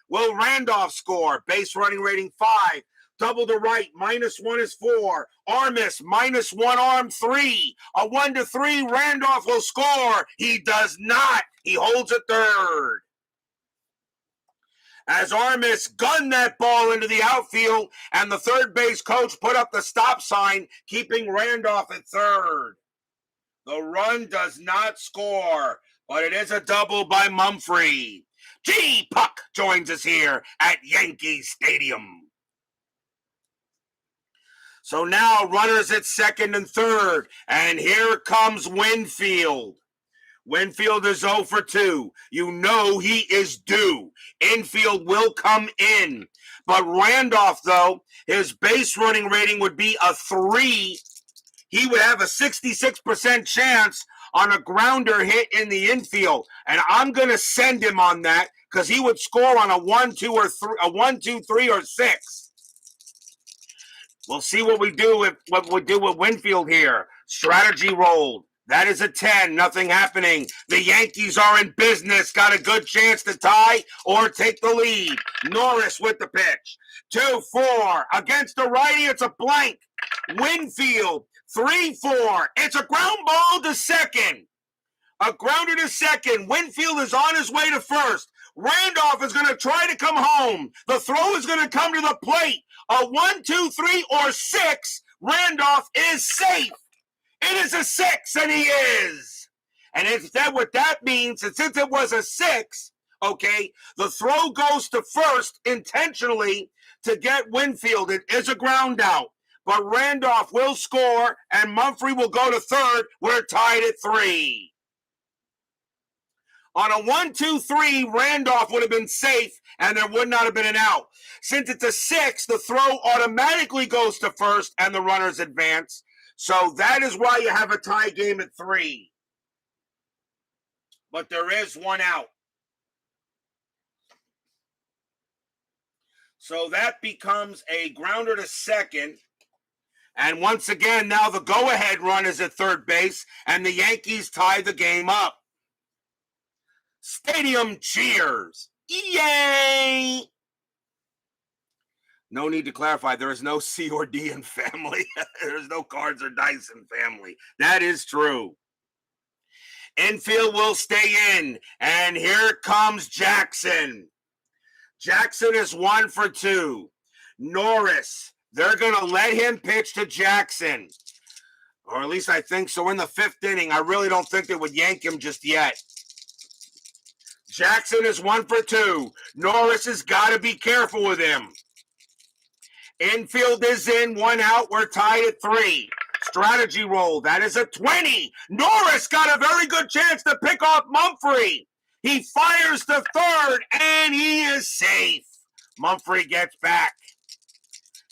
Will Randolph score? Base running rating 5. Double to right, -1 is 4. Armis, -1 arm 3. A 1-3, Randolph will score. He does not. He holds a third. As Armis gunned that ball into the outfield, and the third base coach put up the stop sign, keeping Randolph at third. The run does not score, but it is a double by Mumphrey. G. Puck joins us here at Yankee Stadium. So now runners at second and third, and here comes Winfield. Winfield is 0 for 2. You know he is due. Infield will come in. But Randolph, though, his base running rating would be a 3. He would have a 66% chance on a grounder hit in the infield. And I'm going to send him on that because he would score on a 1, 2, 3, or 6. We'll see what we do with Winfield here. Strategy rolled. That is a 10. Nothing happening. The Yankees are in business. Got a good chance to tie or take the lead. Norris with the pitch. 2-4. Against the righty, it's a blank. Winfield. 3-4. It's a ground ball to second. A grounder to second. Winfield is on his way to first. Randolph is going to try to come home. The throw is going to come to the plate. A 1, 2, 3, or 6. Randolph is safe. It is a 6, and he is. And what that means, and since it was a 6, okay, the throw goes to first intentionally to get Winfield. It is a ground out. But Randolph will score, and Mumphrey will go to third. We're tied at 3. On a 1, 2, 3, Randolph would have been safe, and there would not have been an out. Since it's a 6, the throw automatically goes to first, and the runners advance. So that is why you have a tie game at 3. but there is one out. So that becomes a grounder to second. And once again, now the go-ahead run is at third base, and the Yankees tie the game up. Stadium cheers. Yay! No need to clarify. There is no C or D in family. There's no cards or dice in family. That is true. Infield will stay in. And here comes Jackson. Jackson is 1 for 2. Norris, they're going to let him pitch to Jackson. Or at least I think so. In the 5th inning, I really don't think they would yank him just yet. Jackson is 1 for 2. Norris has got to be careful with him. Infield is in, 1 out. We're tied at 3. Strategy roll. That is a 20. Norris got a very good chance to pick off Mumphrey. He fires to third, and he is safe. Mumphrey gets back.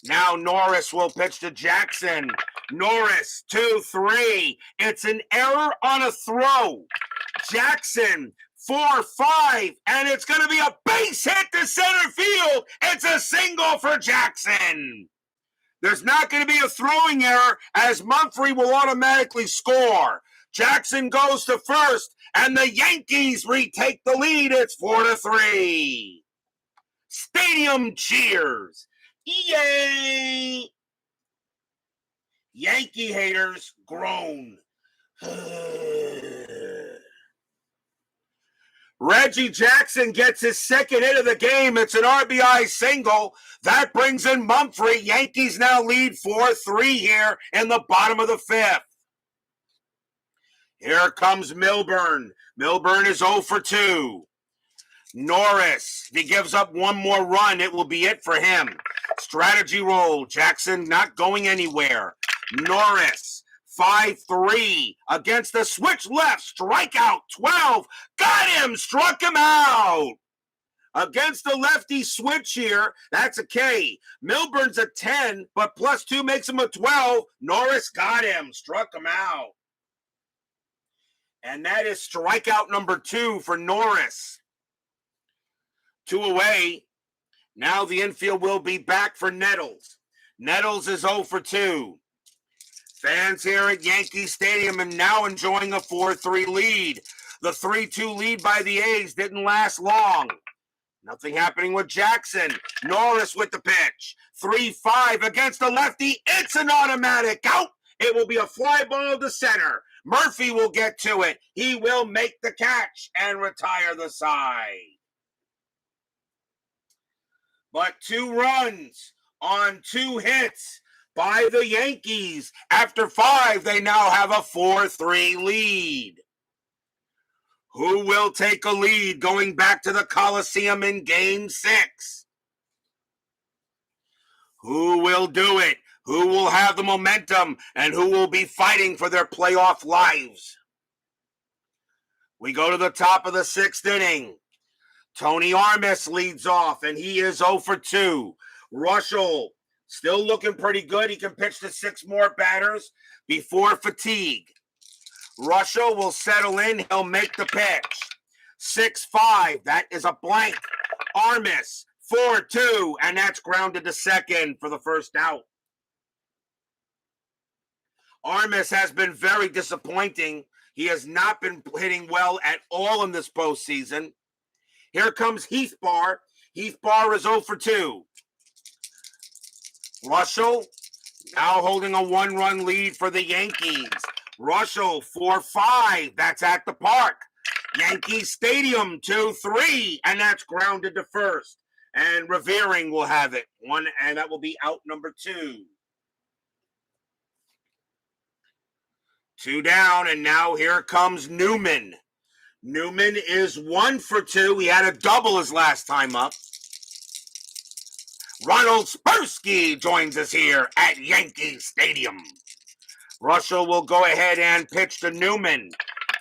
Now Norris will pitch to Jackson. Norris, 2-3. It's an error on a throw. Jackson, 4-5, and it's going to be a base hit to center field. It's a single for Jackson. There's not going to be a throwing error as Mumphrey will automatically score. Jackson goes to first, and the Yankees retake the lead. It's 4-3. Stadium cheers. Yay! Yankee haters groan. Reggie Jackson gets his second hit of the game. It's an RBI single. That brings in Mumphrey. Yankees now lead 4-3 here in the bottom of the 5th. Here comes Milburn. Milburn is 0 for 2. Norris, if he gives up one more run, it will be it for him. Strategy roll. Jackson not going anywhere. Norris, 5-3 against the switch left. Strikeout, 12. Got him. Struck him out. Against the lefty switch here, that's a K. Milburn's a 10, but +2 makes him a 12. Norris got him. Struck him out. And that is strikeout number 2 for Norris. 2 away. Now the infield will be back for Nettles. Nettles is 0 for 2. Fans here at Yankee Stadium are now enjoying a 4-3 lead. The 3-2 lead by the A's didn't last long. Nothing happening with Jackson. Norris with the pitch. 3-5 against the lefty. It's an automatic out. It will be a fly ball to center. Murphy will get to it. He will make the catch and retire the side. But 2 runs on 2 hits by the Yankees. After 5, they now have a 4-3 lead. Who will take a lead going back to the Coliseum in Game 6? Who will do it? Who will have the momentum? And who will be fighting for their playoff lives? We go to the top of the 6th inning. Tony Armas leads off, and he is 0 for 2. Reuschel still looking pretty good. He can pitch to 6 more batters before fatigue. Reuschel will settle in. He'll make the pitch. 6-5. That is a blank. Armas, 4-2, and that's grounded to second for the first out. Armas has been very disappointing. He has not been hitting well at all in this postseason. Here comes Heathbar. Heathbar is 0 for 2. Reuschel now holding a 1-run lead for the Yankees. Reuschel, 4-5. That's at the park. Yankee Stadium, 2-3. And that's grounded to first. And Revering will have it. And that will be out number 2. 2 down, and now here comes Newman. Newman is 1 for 2. He had a double his last time up. Ronald Spersky joins us here at Yankee Stadium. Reuschel will go ahead and pitch to Newman.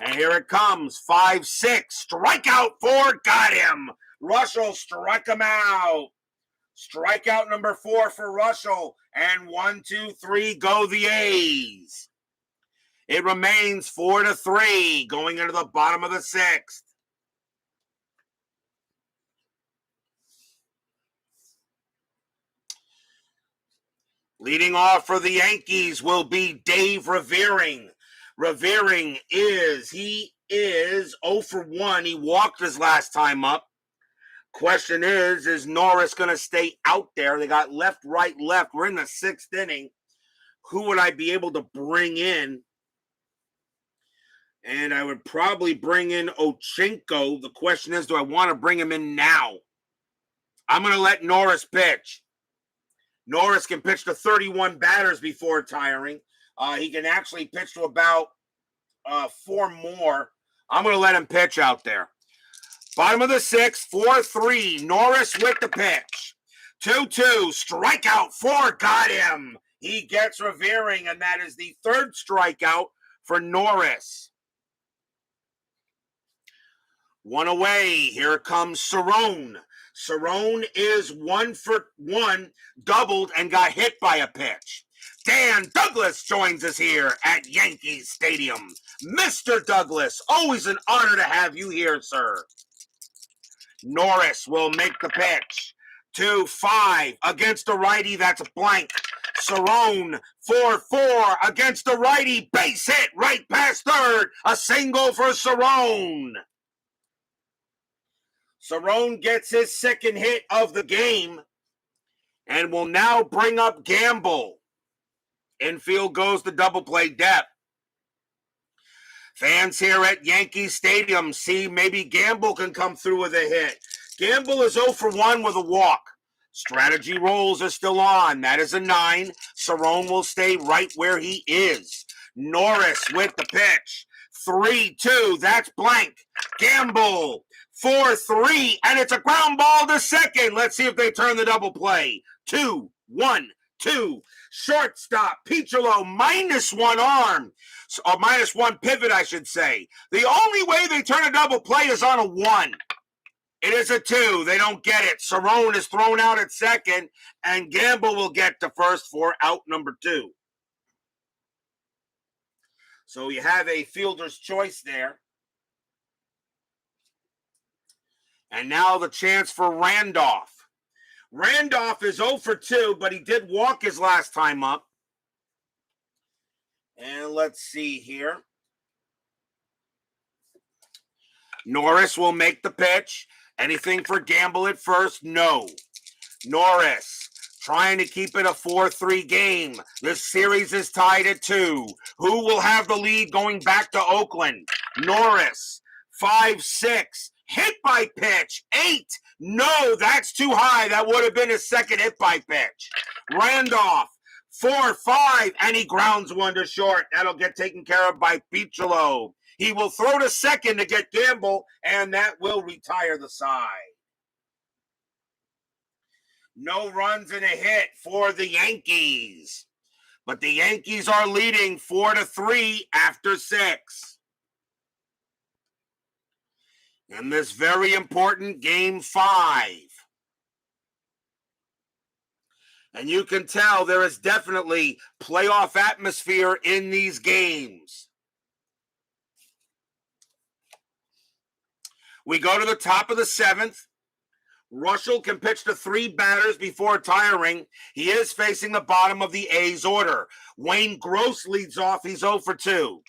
And here it comes. 5-6. Strikeout 4. Got him. Reuschel struck him out. Strikeout number 4 for Reuschel. And 1, 2, 3 go the A's. It remains 4-3 going into the bottom of the sixth. Leading off for the Yankees will be Dave Revering. Revering is 0 for 1. He walked his last time up. Question is Norris going to stay out there? They got left, right, left. We're in the sixth inning. Who would I be able to bring in? And I would probably bring in Ochenko. The question is, do I want to bring him in now? I'm going to let Norris pitch. Norris can pitch to 31 batters before retiring. He can actually pitch to about 4 more. I'm going to let him pitch out there. Bottom of the sixth, 4-3. Norris with the pitch. 2-2. Strikeout 4. Got him. He gets Revering, and that is the third strikeout for Norris. One away. Here comes Cerrone. Cerrone is 1 for 1, doubled, and got hit by a pitch. Dan Douglas joins us here at Yankee Stadium. Mr. Douglas, always an honor to have you here, sir. Norris will make the pitch. 2-5 against a righty, that's blank. Cerrone, 4-4 against a righty, base hit right past third. A single for Cerrone. Cerrone gets his second hit of the game and will now bring up Gamble. Infield goes to double play depth. Fans here at Yankee Stadium see maybe Gamble can come through with a hit. Gamble is 0 for 1 with a walk. Strategy rolls are still on. That is a 9. Cerrone will stay right where he is. Norris with the pitch. 3-2. That's blank. Gamble. 4-3. And it's a ground ball to second. Let's see if they turn the double play. 2-1-2. Shortstop. Piccolo -1 arm. Or -1 pivot, I should say. The only way they turn a double play is on a 1. It is a 2. They don't get it. Cerrone is thrown out at second, and Gamble will get to first for out number 2. So you have a fielder's choice there. And now the chance for Randolph. Randolph is 0 for 2, but he did walk his last time up. And let's see here. Norris will make the pitch. Anything for Gamble at first? No. Norris trying to keep it a 4-3 game. This series is tied at 2. Who will have the lead going back to Oakland? Norris, 5-6. Hit by pitch, 8. No, that's too high. That would have been his second hit by pitch. Randolph, 4-5, and he grounds one to short. That'll get taken care of by Piccolo. He will throw to second to get Gamble, and that will retire the side. No runs and a hit for the Yankees. But the Yankees are leading 4-3 after 6. In this very important Game 5. And you can tell there is definitely playoff atmosphere in these games. We go to the top of the 7th. Reuschel can pitch to 3 batters before retiring. He is facing the bottom of the A's order. Wayne Gross leads off. He's 0 for 2.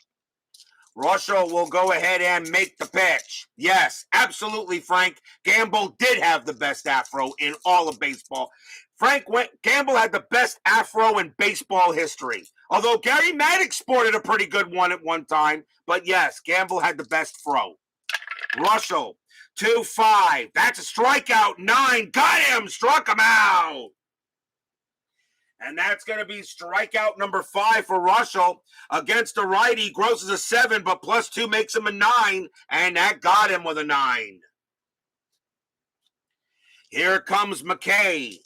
Reuschel will go ahead and make the pitch. Yes, absolutely, Frank. Gamble did have the best afro in all of baseball. Gamble had the best afro in baseball history. Although Gary Maddox sported a pretty good one at one time. But yes, Gamble had the best fro. Reuschel, 2-5. That's a strikeout. 9. Got him. Struck him out. And that's going to be strikeout number 5 for Reuschel against a righty. Gross is a 7, but +2 makes him a 9. And that got him with a 9. Here comes McKay.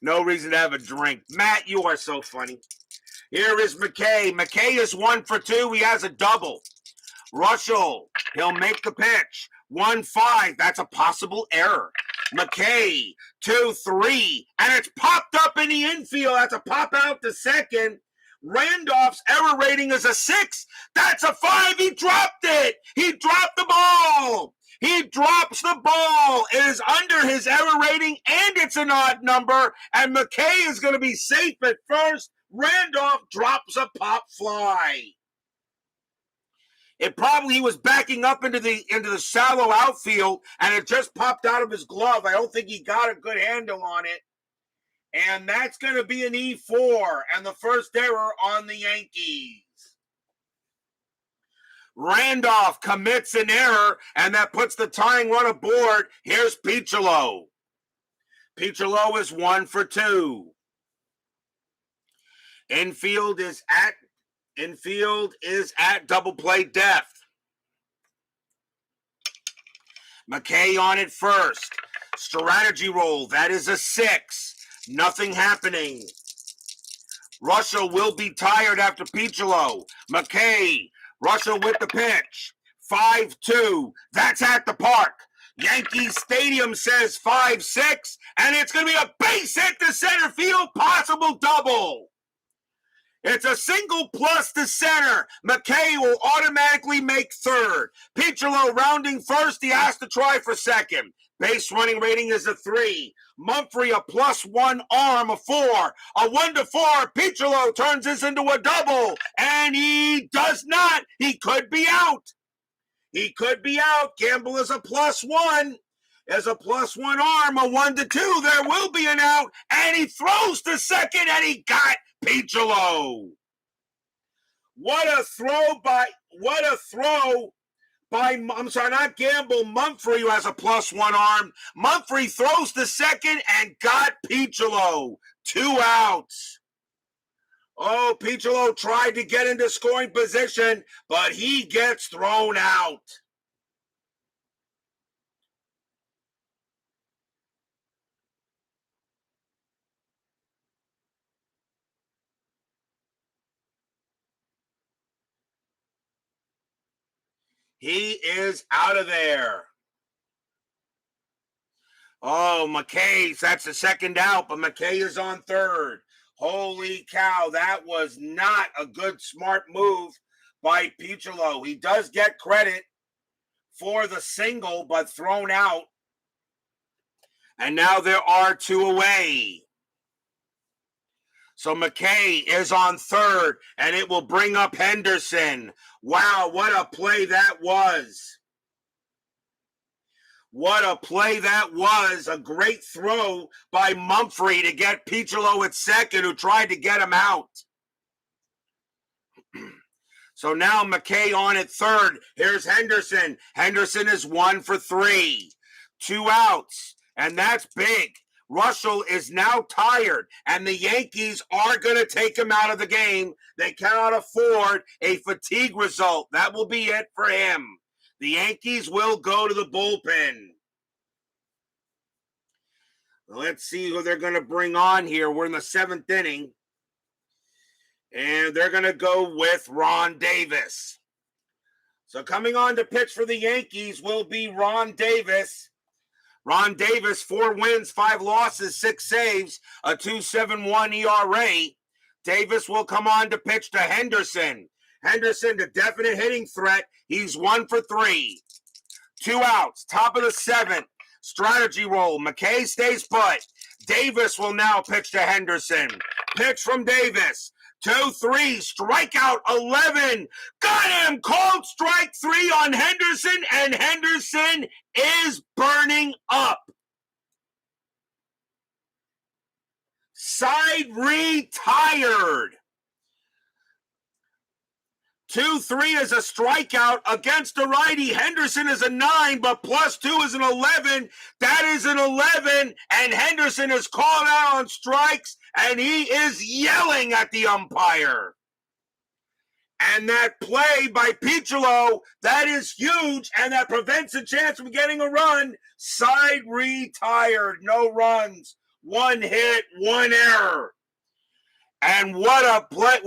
No reason to have a drink. Matt, you are so funny. Here is McKay. McKay is 1 for 2. He has a double. Reuschel, he'll make the pitch. 1-5. That's a possible error. McKay, 2-3, and it's popped up in the infield. That's a pop out to second. Randolph's error rating is a 6. That's a 5. He dropped it. He dropped the ball. He drops the ball. It is under his error rating, and it's an odd number. And McKay is going to be safe at first. Randolph drops a pop fly. It probably he was backing up into the shallow outfield, and it just popped out of his glove. I don't think he got a good handle on it. And that's going to be an E4 and the first error on the Yankees. Randolph commits an error, and that puts the tying run aboard. Here's Piccolo. Piccolo is 1 for 2. Infield is at double play depth. McKay on it first. Strategy roll. That is a 6. Nothing happening. Reuschel will be tired after Piccolo. McKay. Reuschel with the pitch. 5-2. That's at the park. Yankee Stadium says 5-6, and it's going to be a base hit to center field, possible double. It's a single plus to center. McKay will automatically make third. Piccolo rounding first. He has to try for second. Base running rating is a 3. Mumphrey a +1 arm, a 4. A 1-4. Piccolo turns this into a double. And he does not. He could be out. He could be out. Gamble is a +1. As a +1 arm, a 1-2. There will be an out. And he throws to second, and he got Piccolo. What a throw by, I'm sorry, not Gamble, Mumphrey, who has a +1 arm. Mumphrey throws to second and got Piccolo. 2 outs. Oh, Piccolo tried to get into scoring position, but he gets thrown out. He is out of there. Oh, McKay, that's the second out, but McKay is on third. Holy cow, that was not a good, smart move by Piccolo. He does get credit for the single, but thrown out. And now there are 2 away. So McKay is on third, and it will bring up Henderson. Wow, what a play that was. What a play that was. A great throw by Mumphrey to get Piccolo at second, who tried to get him out. So now McKay on at third. Here's Henderson. Henderson is 1 for 3. 2 outs, and that's big. Reuschel is now tired, and the Yankees are going to take him out of the game. They cannot afford a fatigue result. That will be it for him. The Yankees will go to the bullpen. Let's see who they're going to bring on here. We're in the 7th inning, and they're going to go with Ron Davis. So coming on to pitch for the Yankees will be Ron Davis. Ron Davis, 4 wins, 5 losses, 6 saves, a 2.71 ERA. Davis will come on to pitch to Henderson. Henderson, the definite hitting threat. He's 1 for 3. 2 outs, top of the 7th. Strategy roll. McKay stays put. Davis will now pitch to Henderson. Pitch from Davis. 2-3, strikeout 11. Got him! Called strike 3 on Henderson, and Henderson is burning up. Side retired. 2-3 is a strikeout against a righty. Henderson is a 9, but +2 is an 11. That is an 11, and Henderson is called out on strikes, and he is yelling at the umpire. And that play by Piccolo, that is huge, and that prevents a chance of getting a run. Side retired, no runs, 1 hit, 1 error. And what a play,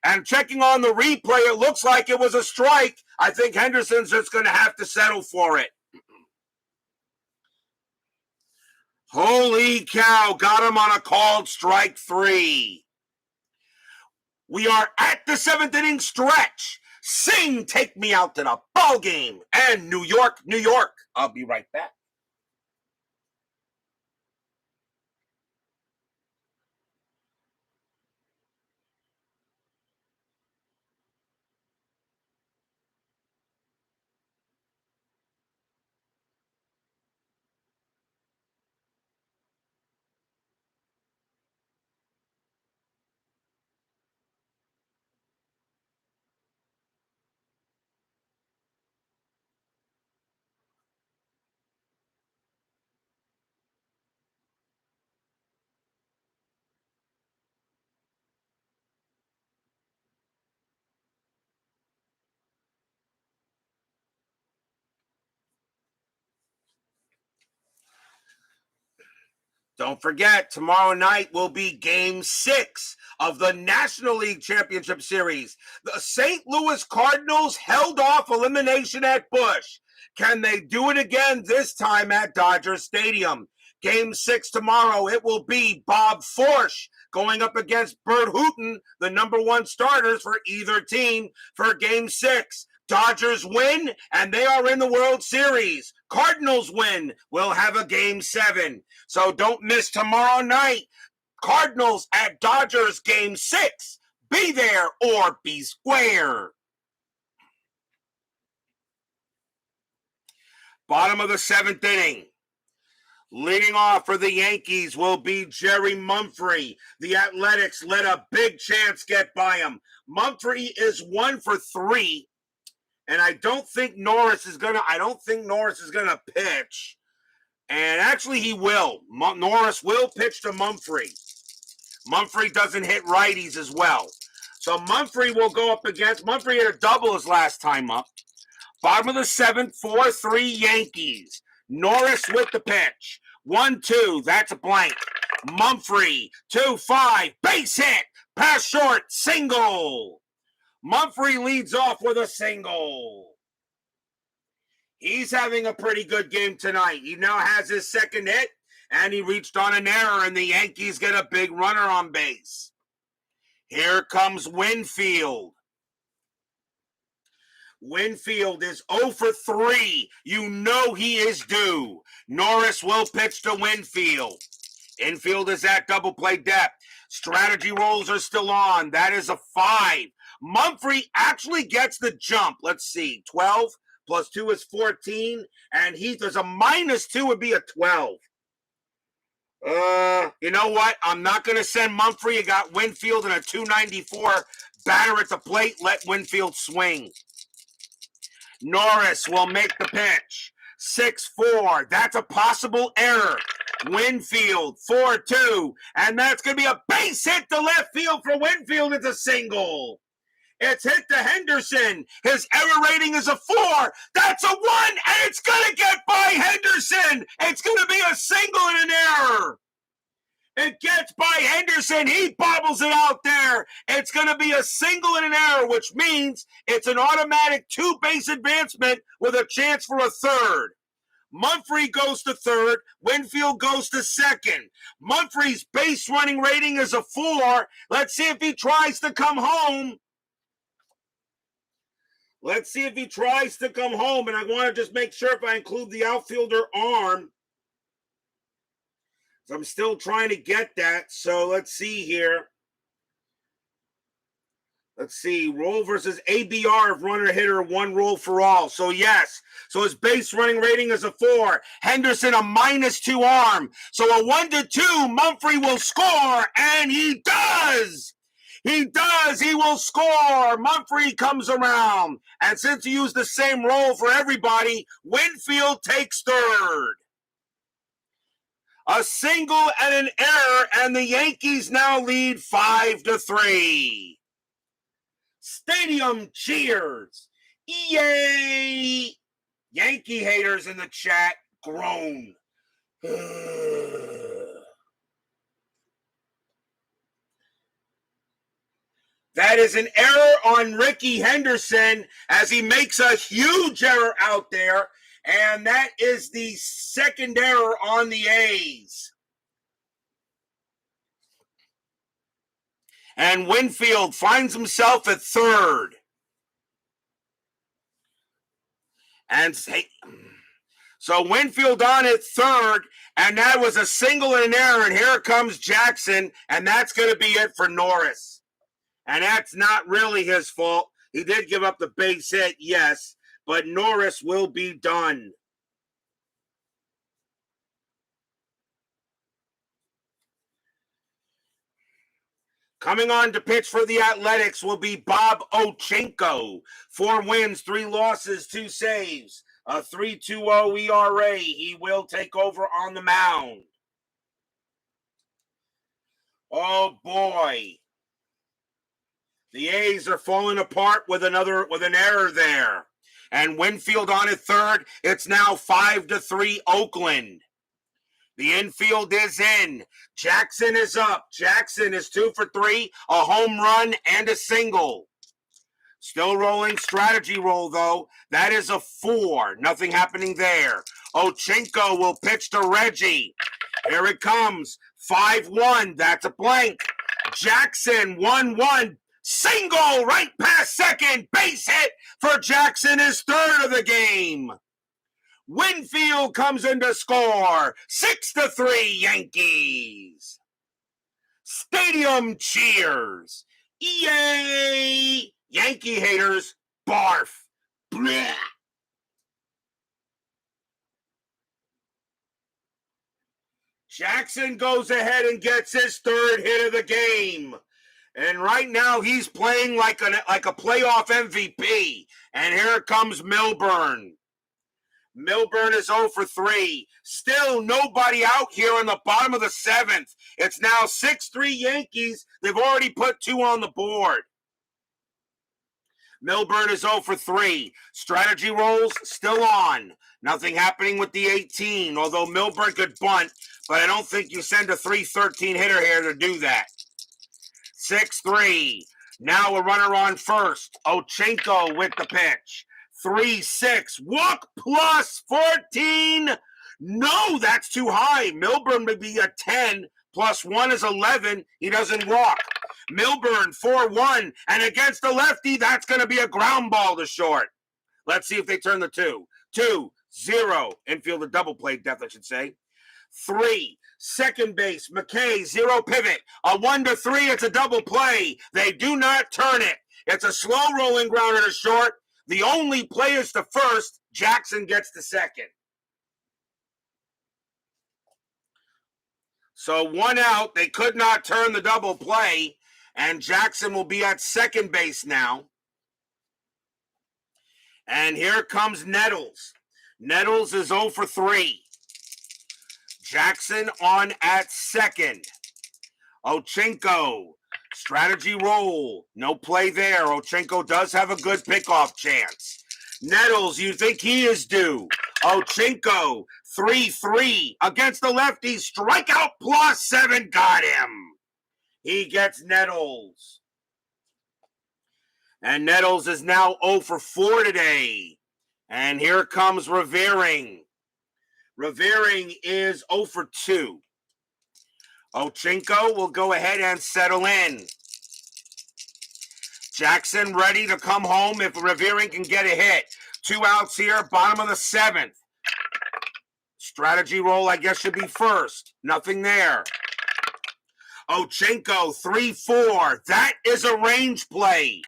and checking on the replay, it looks like it was a strike. I think Henderson's just going to have to settle for it. Holy cow, got him on a called strike 3. We are at the 7th inning stretch. Sing, take me out to the ball game. And New York, New York. I'll be right back. Don't forget, tomorrow night will be Game 6 of the National League Championship Series. The St. Louis Cardinals held off elimination at Busch. Can they do it again, this time at Dodger Stadium? Game 6 tomorrow, it will be Bob Forsch going up against Bert Hooton, the number 1 starters for either team for Game 6. Dodgers win, and they are in the World Series. Cardinals win, we'll have a Game 7. So don't miss tomorrow night. Cardinals at Dodgers Game 6. Be there or be square. Bottom of the 7th inning. Leading off for the Yankees will be Jerry Mumphrey. The Athletics let a big chance get by him. Mumphrey is 1 for 3. And I don't think Norris is gonna pitch. And actually he will. Norris will pitch to Mumphrey. Mumphrey doesn't hit righties as well. So Mumphrey will go up against, Mumphrey had a double his last time up. Bottom of the 7th, 4-3 Yankees. Norris with the pitch. 1-2, that's a blank. Mumphrey, 2-5, base hit, pass short, single. Mumphrey leads off with a single. He's having a pretty good game tonight. He now has his 2nd hit, and he reached on an error, and the Yankees get a big runner on base. Here comes Winfield. Winfield is 0 for 3. You know he is due. Norris will pitch to Winfield. Infield is at double play depth. Strategy rolls are still on. That is a 5. Mumphrey actually gets the jump. Let's see. 12 plus 2 is 14. And Heath is a -2 would be a 12. You know what? I'm not going to send Mumphrey. You got Winfield and a 294 batter at the plate. Let Winfield swing. Norris will make the pitch. 6-4. That's a possible error. Winfield, 4-2. And that's going to be a base hit to left field for Winfield. It's a single. It's hit to Henderson. His error rating is a 4. That's a 1, and it's going to get by Henderson. It's going to be a single and an error. It gets by Henderson. He bobbles it out there. It's going to be a single and an error, which means it's an automatic 2-base advancement with a chance for a 3rd. Mumphrey goes to 3rd. Winfield goes to 2nd. Mumphrey's base running rating is a 4. Let's see if he tries to come home. Let's see if he tries to come home. And I want to just make sure if I include the outfielder arm. So I'm still trying to get that. So let's see here. Let's see. Roll versus ABR of runner hitter, 1 roll for all. So yes. So his base running rating is a 4. Henderson a -2 arm. So a 1-2. Mumphrey will score. And he does. He does. He will score. Mumphrey comes around. And since he used the same roll for everybody, Winfield takes 3rd. A single and an error, and the Yankees now lead 5-3. Stadium cheers. Yay! Yankee haters in the chat groan. That is an error on Ricky Henderson as he makes a huge error out there. And that is the second error on the A's. And Winfield finds himself at third. And so Winfield on at third, and that was a single and an error, and here comes Jackson, and that's going to be it for Norris. And that's not really his fault. He did give up the base hit, yes, but Norris will be done. Coming on to pitch for the Athletics will be Bob Ochenko. 4 wins, 3 losses, 2 saves, a 3.20 ERA. He will take over on the mound. Oh boy. The A's are falling apart with an error there. And Winfield on at third. It's now 5-3 Oakland. The infield is in. Jackson is up. Jackson is 2 for 3, a home run and a single. Still rolling strategy roll, though. That is a 4. Nothing happening there. Ochenko will pitch to Reggie. Here it comes. 5-1. That's a blank. Jackson 1-1. Single right past second. Base hit for Jackson, his third of the game. Winfield comes in to score. 6-3 Yankees. Stadium cheers. Yay! Yankee haters, barf. Blech. Jackson goes ahead and gets his third hit of the game. And right now he's playing like a playoff MVP. And here comes Milburn. Milburn is 0 for 3. Still nobody out here in the bottom of the 7th. It's now 6-3 Yankees. They've already put 2 on the board. Milburn is 0 for 3. Strategy rolls still on. Nothing happening with the 18, although Milburn could bunt, but I don't think you send a 3-13 hitter here to do that. 6-3. Now a runner on first. Ochenko with the pitch. 3-6. Walk plus 14. No, that's too high. Milburn would be a 10. Plus 1 is 11. He doesn't walk. Milburn 4-1. And against the lefty, that's going to be a ground ball to short. Let's see if they turn the 2. 2-0. Infield a double play death, I should say. 3. Second base. McKay 0 pivot. A 1-3. It's a double play. They do not turn it. It's a slow rolling grounder to short. The only play is to first. Jackson gets to second. So 1 out. They could not turn the double play. And Jackson will be at second base now. And here comes Nettles. Nettles is 0 for 3. Jackson on at second. Ochenko. Strategy roll. No play there. Ochenko does have a good pickoff chance. Nettles, you think he is due. Ochenko, 3-3 against the lefty. Strikeout plus 7. Got him. He gets Nettles. And Nettles is now 0 for 4 today. And here comes Revering. Revering is 0 for 2. Ochenko will go ahead and settle in. Jackson ready to come home if Revering can get a hit. 2 outs here, bottom of the 7th. Strategy roll, I guess, should be first. Nothing there. Ochenko, 3-4. That is a range play.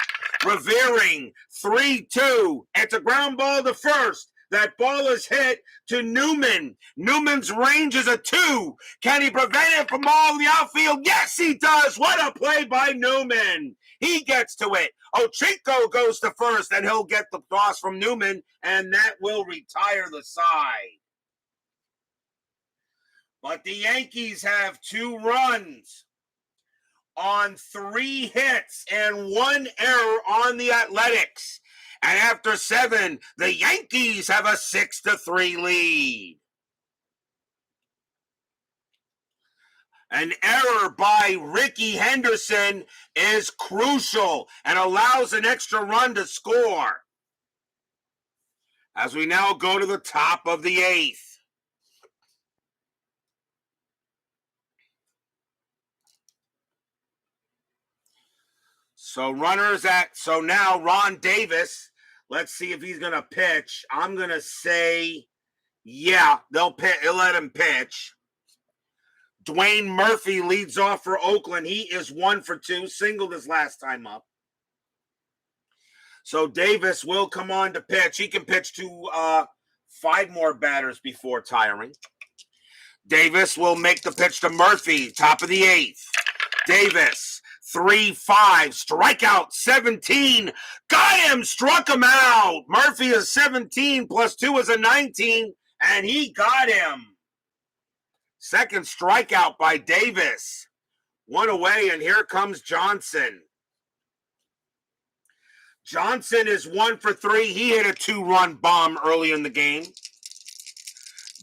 Revering, 3-2. It's a ground ball to first. That ball is hit to Newman. Newman's range is a 2. Can he prevent it from all the outfield? Yes, he does. What a play by Newman. He gets to it. Ochenko goes to first, and he'll get the toss from Newman, and that will retire the side. But the Yankees have 2 runs on 3 hits and 1 error on the Athletics. And after 7, the Yankees have a 6-3 lead. An error by Ricky Henderson is crucial and allows an extra run to score. As we now go to the top of the 8th. So now Ron Davis, let's see if he's going to pitch. I'm going to say, yeah, they'll let him pitch. Dwayne Murphy leads off for Oakland. He is 1 for 2, singled his last time up. So Davis will come on to pitch. He can pitch to 5 more batters before tiring. Davis will make the pitch to Murphy, top of the 8th. Davis, 3-5, strikeout 17. Got him, struck him out. Murphy is 17 plus 2 is a 19, and he got him. Second strikeout by Davis. 1 away, and here comes Johnson. Johnson is 1 for 3. He hit a 2-run bomb early in the game.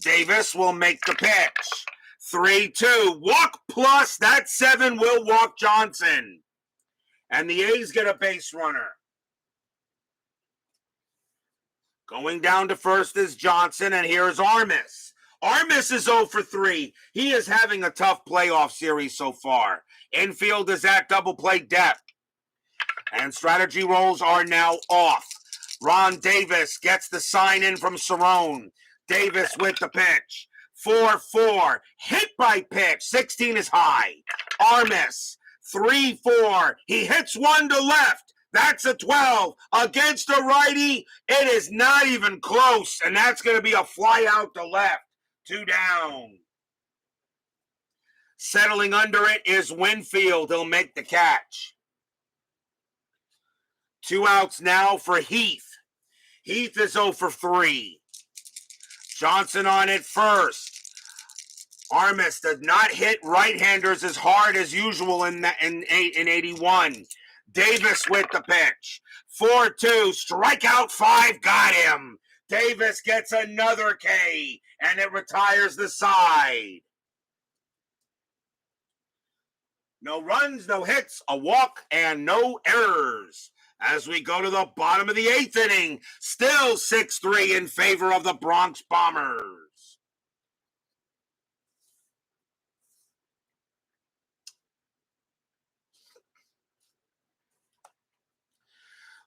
Davis will make the pitch. 3-2. Walk plus. That 7 will walk Johnson. And the A's get a base runner. Going down to first is Johnson, and here's Armas. Armas is 0 for 3. He is having a tough playoff series so far. Infield is at double play depth. And strategy rolls are now off. Ron Davis gets the sign in from Cerrone. Davis with the pitch. 4-4. Hit by pitch. 16 is high. Armas. 3-4. He hits one to left. That's a 12. Against a righty, it is not even close. And that's going to be a fly out to left. 2 down. Settling under it is Winfield. He'll make the catch. 2 outs now for Heath. Heath is 0 for 3. Johnson on it first. Armas did not hit right-handers as hard as usual in 81. Davis with the pitch. 4-2. Strikeout 5. Got him. Davis gets another K, and it retires the side. No runs, no hits, a walk, and no errors. As we go to the bottom of the 8th inning, still 6-3 in favor of the Bronx Bombers.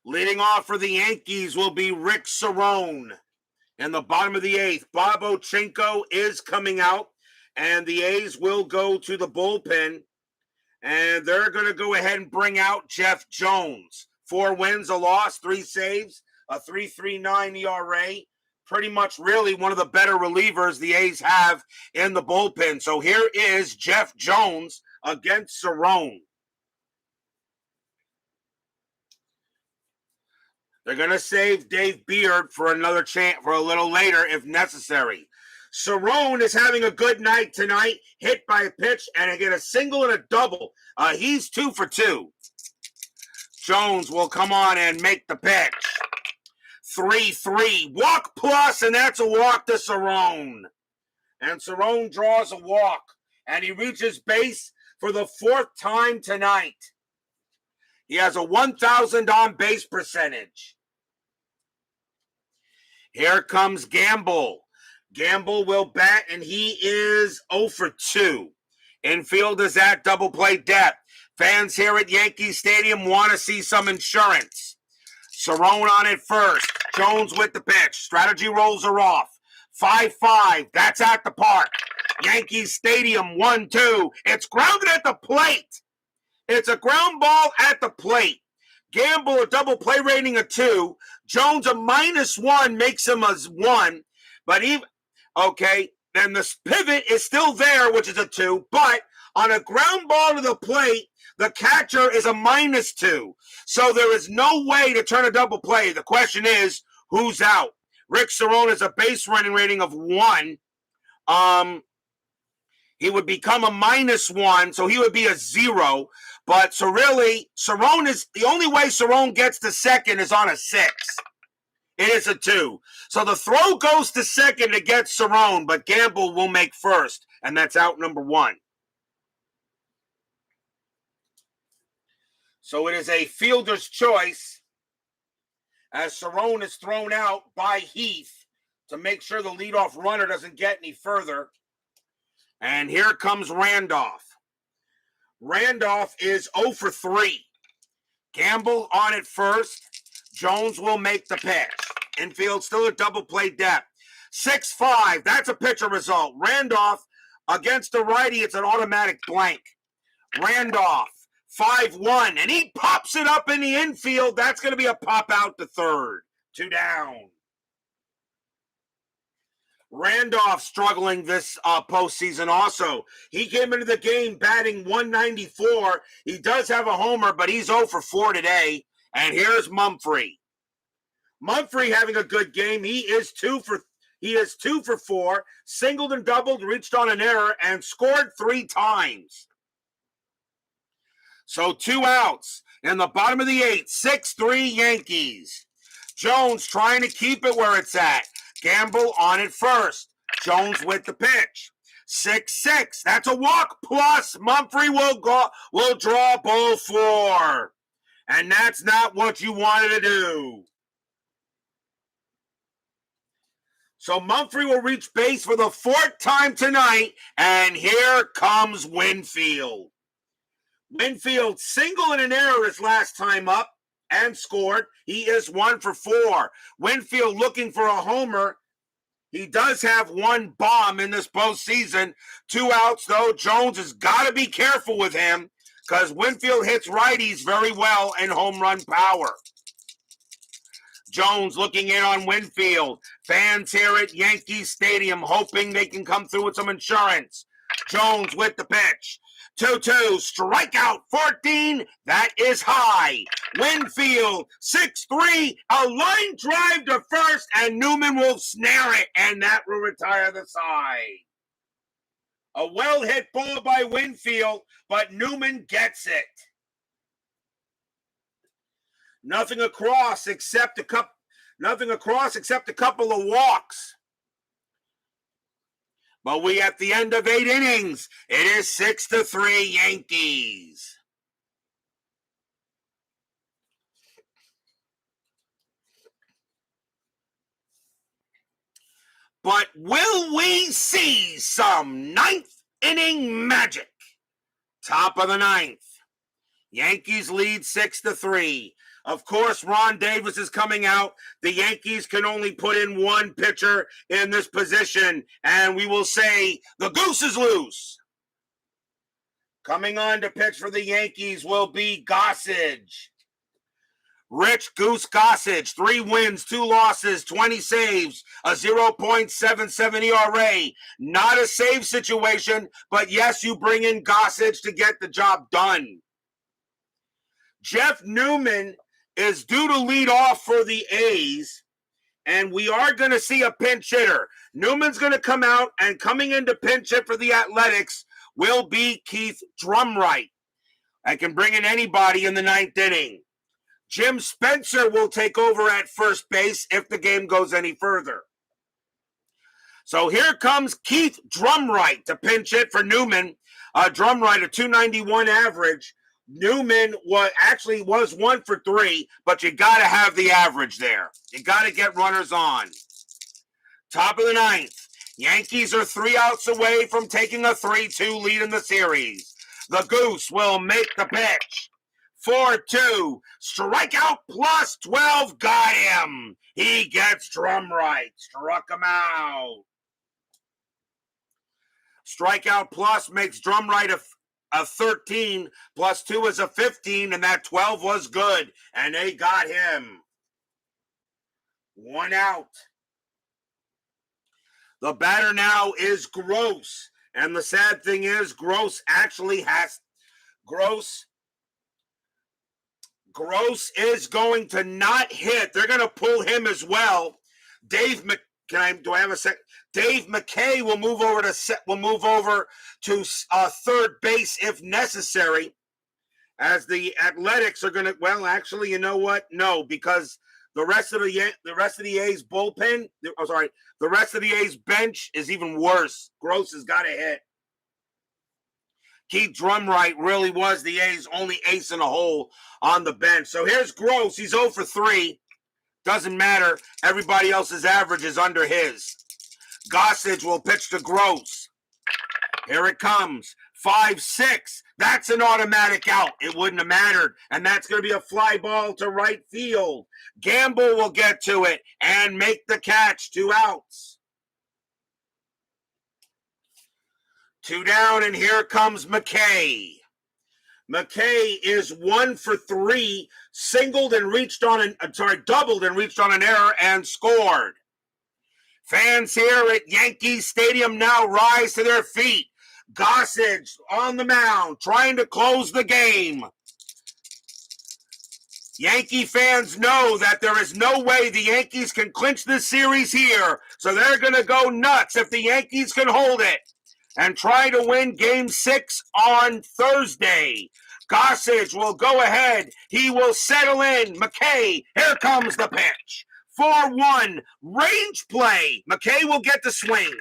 Leading off for the Yankees will be Rick Cerrone. In the bottom of the 8th, Bob Ochenko is coming out, and the A's will go to the bullpen, and they're going to go ahead and bring out Jeff Jones. 4 wins, a loss, 3 saves, a 3.39 ERA. Pretty much really one of the better relievers the A's have in the bullpen. So here is Jeff Jones against Cerrone. They're going to save Dave Beard for another chance for a little later if necessary. Cerrone is having a good night tonight, hit by a pitch, and again a single and a double. He's 2 for 2. Jones will come on and make the pitch. 3-3. Walk plus, and that's a walk to Cerrone. And Cerrone draws a walk, and he reaches base for the 4th time tonight. He has a 1,000 on base percentage. Here comes Gamble. Gamble will bat, and he is 0 for 2. Infield is at double play depth. Fans here at Yankee Stadium want to see some insurance. Cerrone on it first. Jones with the pitch. Strategy rolls are off. 5-5. That's at the park. Yankee Stadium 1-2. It's grounded at the plate. It's a ground ball at the plate. Gamble a double play rating of 2. Jones a -1 makes him a 1. But then the pivot is still there, which is a 2. But on a ground ball to the plate, the catcher is a -2. So there is no way to turn a double play. The question is, who's out? Rick Cerrone has a base running rating of 1. He would become a -1, so he would be a 0. But so really, Cerrone is the only way Cerrone gets to second is on a 6. It is a 2. So the throw goes to second to get Cerrone, but Gamble will make first, and that's out number 1. So it is a fielder's choice as Cerrone is thrown out by Heath to make sure the leadoff runner doesn't get any further. And here comes Randolph. Randolph is 0 for 3. Gamble on it first. Jones will make the pitch. Infield still a double play depth. 6-5. That's a pitcher result. Randolph against the righty, it's an automatic blank. Randolph, 5-1. And he pops it up in the infield. That's going to be a pop out to third. 2 down. Randolph struggling this postseason also. He came into the game batting 194. He does have a homer, but he's 0 for 4 today. And here's Mumphrey. Mumphrey having a good game. He is 2 for 4, singled and doubled, reached on an error, and scored 3 times. So 2 outs in the bottom of the 8th, 6-3 Yankees. Jones trying to keep it where it's at. Gamble on it first. Jones with the pitch. 6-6. That's a walk plus. Mumphrey will draw ball 4. And that's not what you wanted to do. So Mumphrey will reach base for the 4th time tonight. And here comes Winfield. Winfield single and an error his last time up and scored. He is 1 for 4. Winfield looking for a homer. He does have 1 bomb in this postseason. 2 outs, though. Jones has got to be careful with him because Winfield hits righties very well in home run power. Jones looking in on Winfield. Fans here at Yankee Stadium hoping they can come through with some insurance. Jones with the pitch. 2-2, strikeout 14, that is high. Winfield, 6-3, a line drive to first, and Newman will snare it, and that will retire the side. A well-hit ball by Winfield, but Newman gets it. Nothing across except a couple of walks. But we at the end of 8 innings. It is 6-3 Yankees. But will we see some 9th inning magic? Top of the 9th. Yankees lead 6-3. Of course, Ron Davis is coming out. The Yankees can only put in 1 pitcher in this position, and we will say the goose is loose. Coming on to pitch for the Yankees will be Gossage. Rich Goose Gossage, 3 wins, 2 losses, 20 saves, a 0.77 ERA. Not a save situation, but yes, you bring in Gossage to get the job done. Jeff Newman is due to lead off for the A's, and we are going to see a pinch hitter. Newman's going to come out, and coming in to pinch hit for the Athletics will be Keith Drumright. I can bring in anybody in the 9th inning. Jim Spencer will take over at first base if the game goes any further. So here comes Keith Drumright to pinch hit for Newman. Drumright, a 291 average. Newman was 1 for 3, but you got to have the average there. You got to get runners on. Top of the 9th. Yankees are 3 outs away from taking a 3-2 lead in the series. The Goose will make the pitch. 4-2. Strikeout plus 12. Got him. He gets Drumright. Struck him out. Strikeout plus makes Drumright a 13, plus 2 is a 15, and that 12 was good, and they got him. 1 out. The batter now is Gross, and the sad thing is Gross is going to not hit. They're going to pull him as well. Dave McKay will move over to third base if necessary, as the Athletics are going to. Well, actually, you know what? No, because the rest of the A's bullpen. The rest of the A's bench is even worse. Gross has got to hit. Keith Drumright really was the A's only ace in the hole on the bench. So here's Gross. He's 0 for 3. Doesn't matter. Everybody else's average is under his. Gossage will pitch to Gross. Here it comes. 5-6. That's an automatic out. It wouldn't have mattered. And that's going to be a fly ball to right field. Gamble will get to it and make the catch. 2 outs. 2 down, and here comes McKay. McKay is 1 for 3, doubled and reached on an error and scored. Fans here at Yankee Stadium now rise to their feet. Gossage on the mound, trying to close the game. Yankee fans know that there is no way the Yankees can clinch this series here, so they're going to go nuts if the Yankees can hold it and try to win Game 6 on Thursday. Gossage will go ahead. He will settle in. McKay, here comes the pitch. 4-1, range play. McKay will get the swing.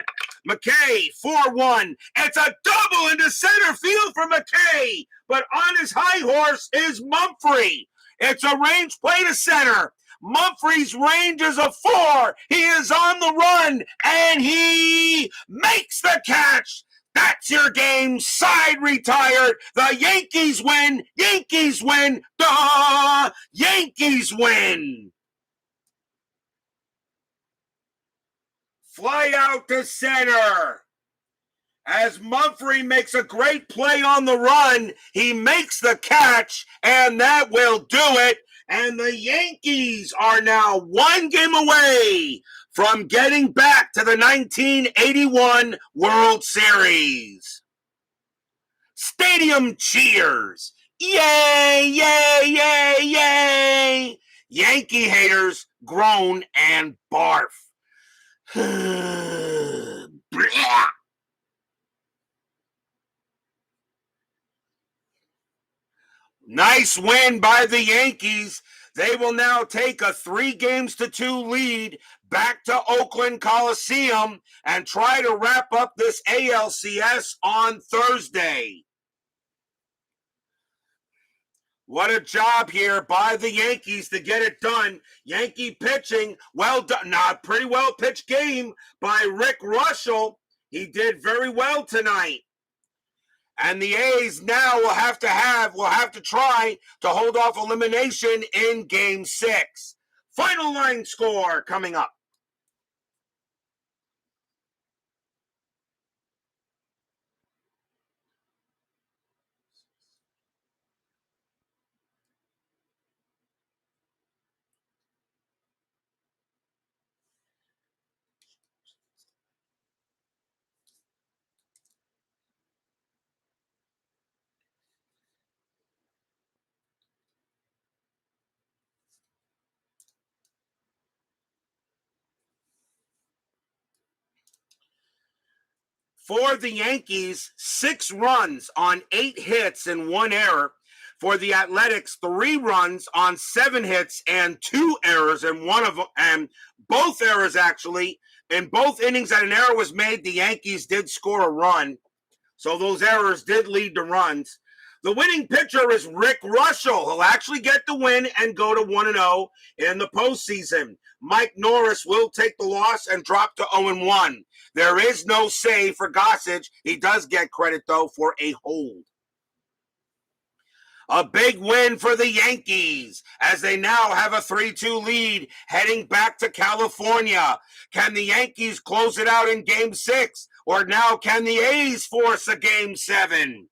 McKay, 4-1. It's a double into center field for McKay, but on his high horse is Mumphrey. It's a range play to center. Mumphrey's range is a 4. He is on the run, and he makes the catch. That's your game. Side retired. The Yankees win. Yankees win. The Yankees win. Fly out to center. As Mumphrey makes a great play on the run, he makes the catch, and that will do it. And the Yankees are now 1 game away from getting back to the 1981 World Series. Stadium cheers. Yay, yay, yay, yay. Yankee haters groan and barf. Nice win by the Yankees. They will now take a 3-2 lead back to Oakland Coliseum and try to wrap up this ALCS on Thursday. What a job here by the Yankees to get it done. Yankee pitching, well done. Not pretty well pitched game by Reuschel. He did very well tonight. And the A's now will have to try to hold off elimination in Game 6. Final line score coming up. For the Yankees, 6 runs on 8 hits and 1 error. For the Athletics, 3 runs on 7 hits and 2 errors, and both errors actually. In both innings that an error was made, the Yankees did score a run. So those errors did lead to runs. The winning pitcher is Reuschel. He'll actually get the win and go to 1-0 in the postseason. Mike Norris will take the loss and drop to 0-1. There is no save for Gossage. He does get credit, though, for a hold. A big win for the Yankees as they now have a 3-2 lead heading back to California. Can the Yankees close it out in Game 6? Or now can the A's force a Game 7?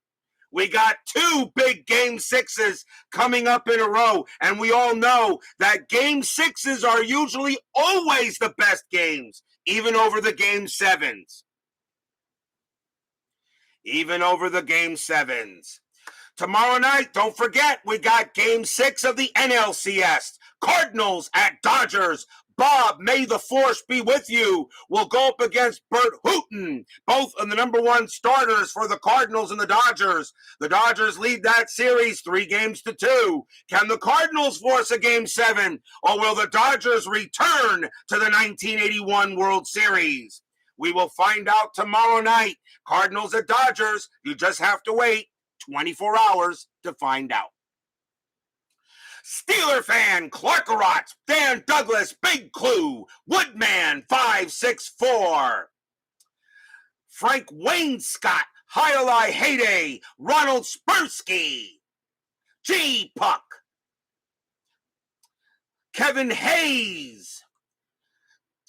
We got 2 big Game 6s coming up in a row, and we all know that Game 6s are usually always the best games, even over the Game 7s. Even over the Game 7s. Tomorrow night, don't forget, we got Game 6 of the NLCS. Cardinals at Dodgers. Bob, may the force be with you, will go up against Bert Hooton, both of the number 1 starters for the Cardinals and the Dodgers. The Dodgers lead that series 3-2. Can the Cardinals force a Game 7, or will the Dodgers return to the 1981 World Series? We will find out tomorrow night. Cardinals at Dodgers, you just have to wait 24 hours to find out. Steeler fan, Clarkerot, Dan Douglas, Big Clue, Woodman 564, Frank Wainscott, Highlight Heyday, Ronald Spursky, G Puck, Kevin Hayes,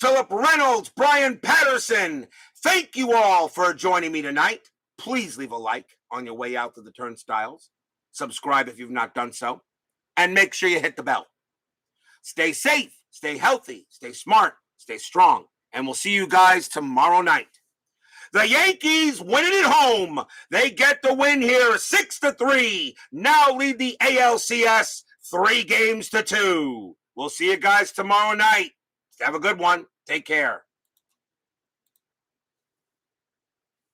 Philip Reynolds, Brian Patterson. Thank you all for joining me tonight. Please leave a like on your way out to the turnstiles. Subscribe if you've not done so. And make sure you hit the bell. Stay safe, stay healthy, stay smart, stay strong. And we'll see you guys tomorrow night. The Yankees winning at home. They get the win here 6-3. Now lead the ALCS 3-2. We'll see you guys tomorrow night. Have a good one. Take care.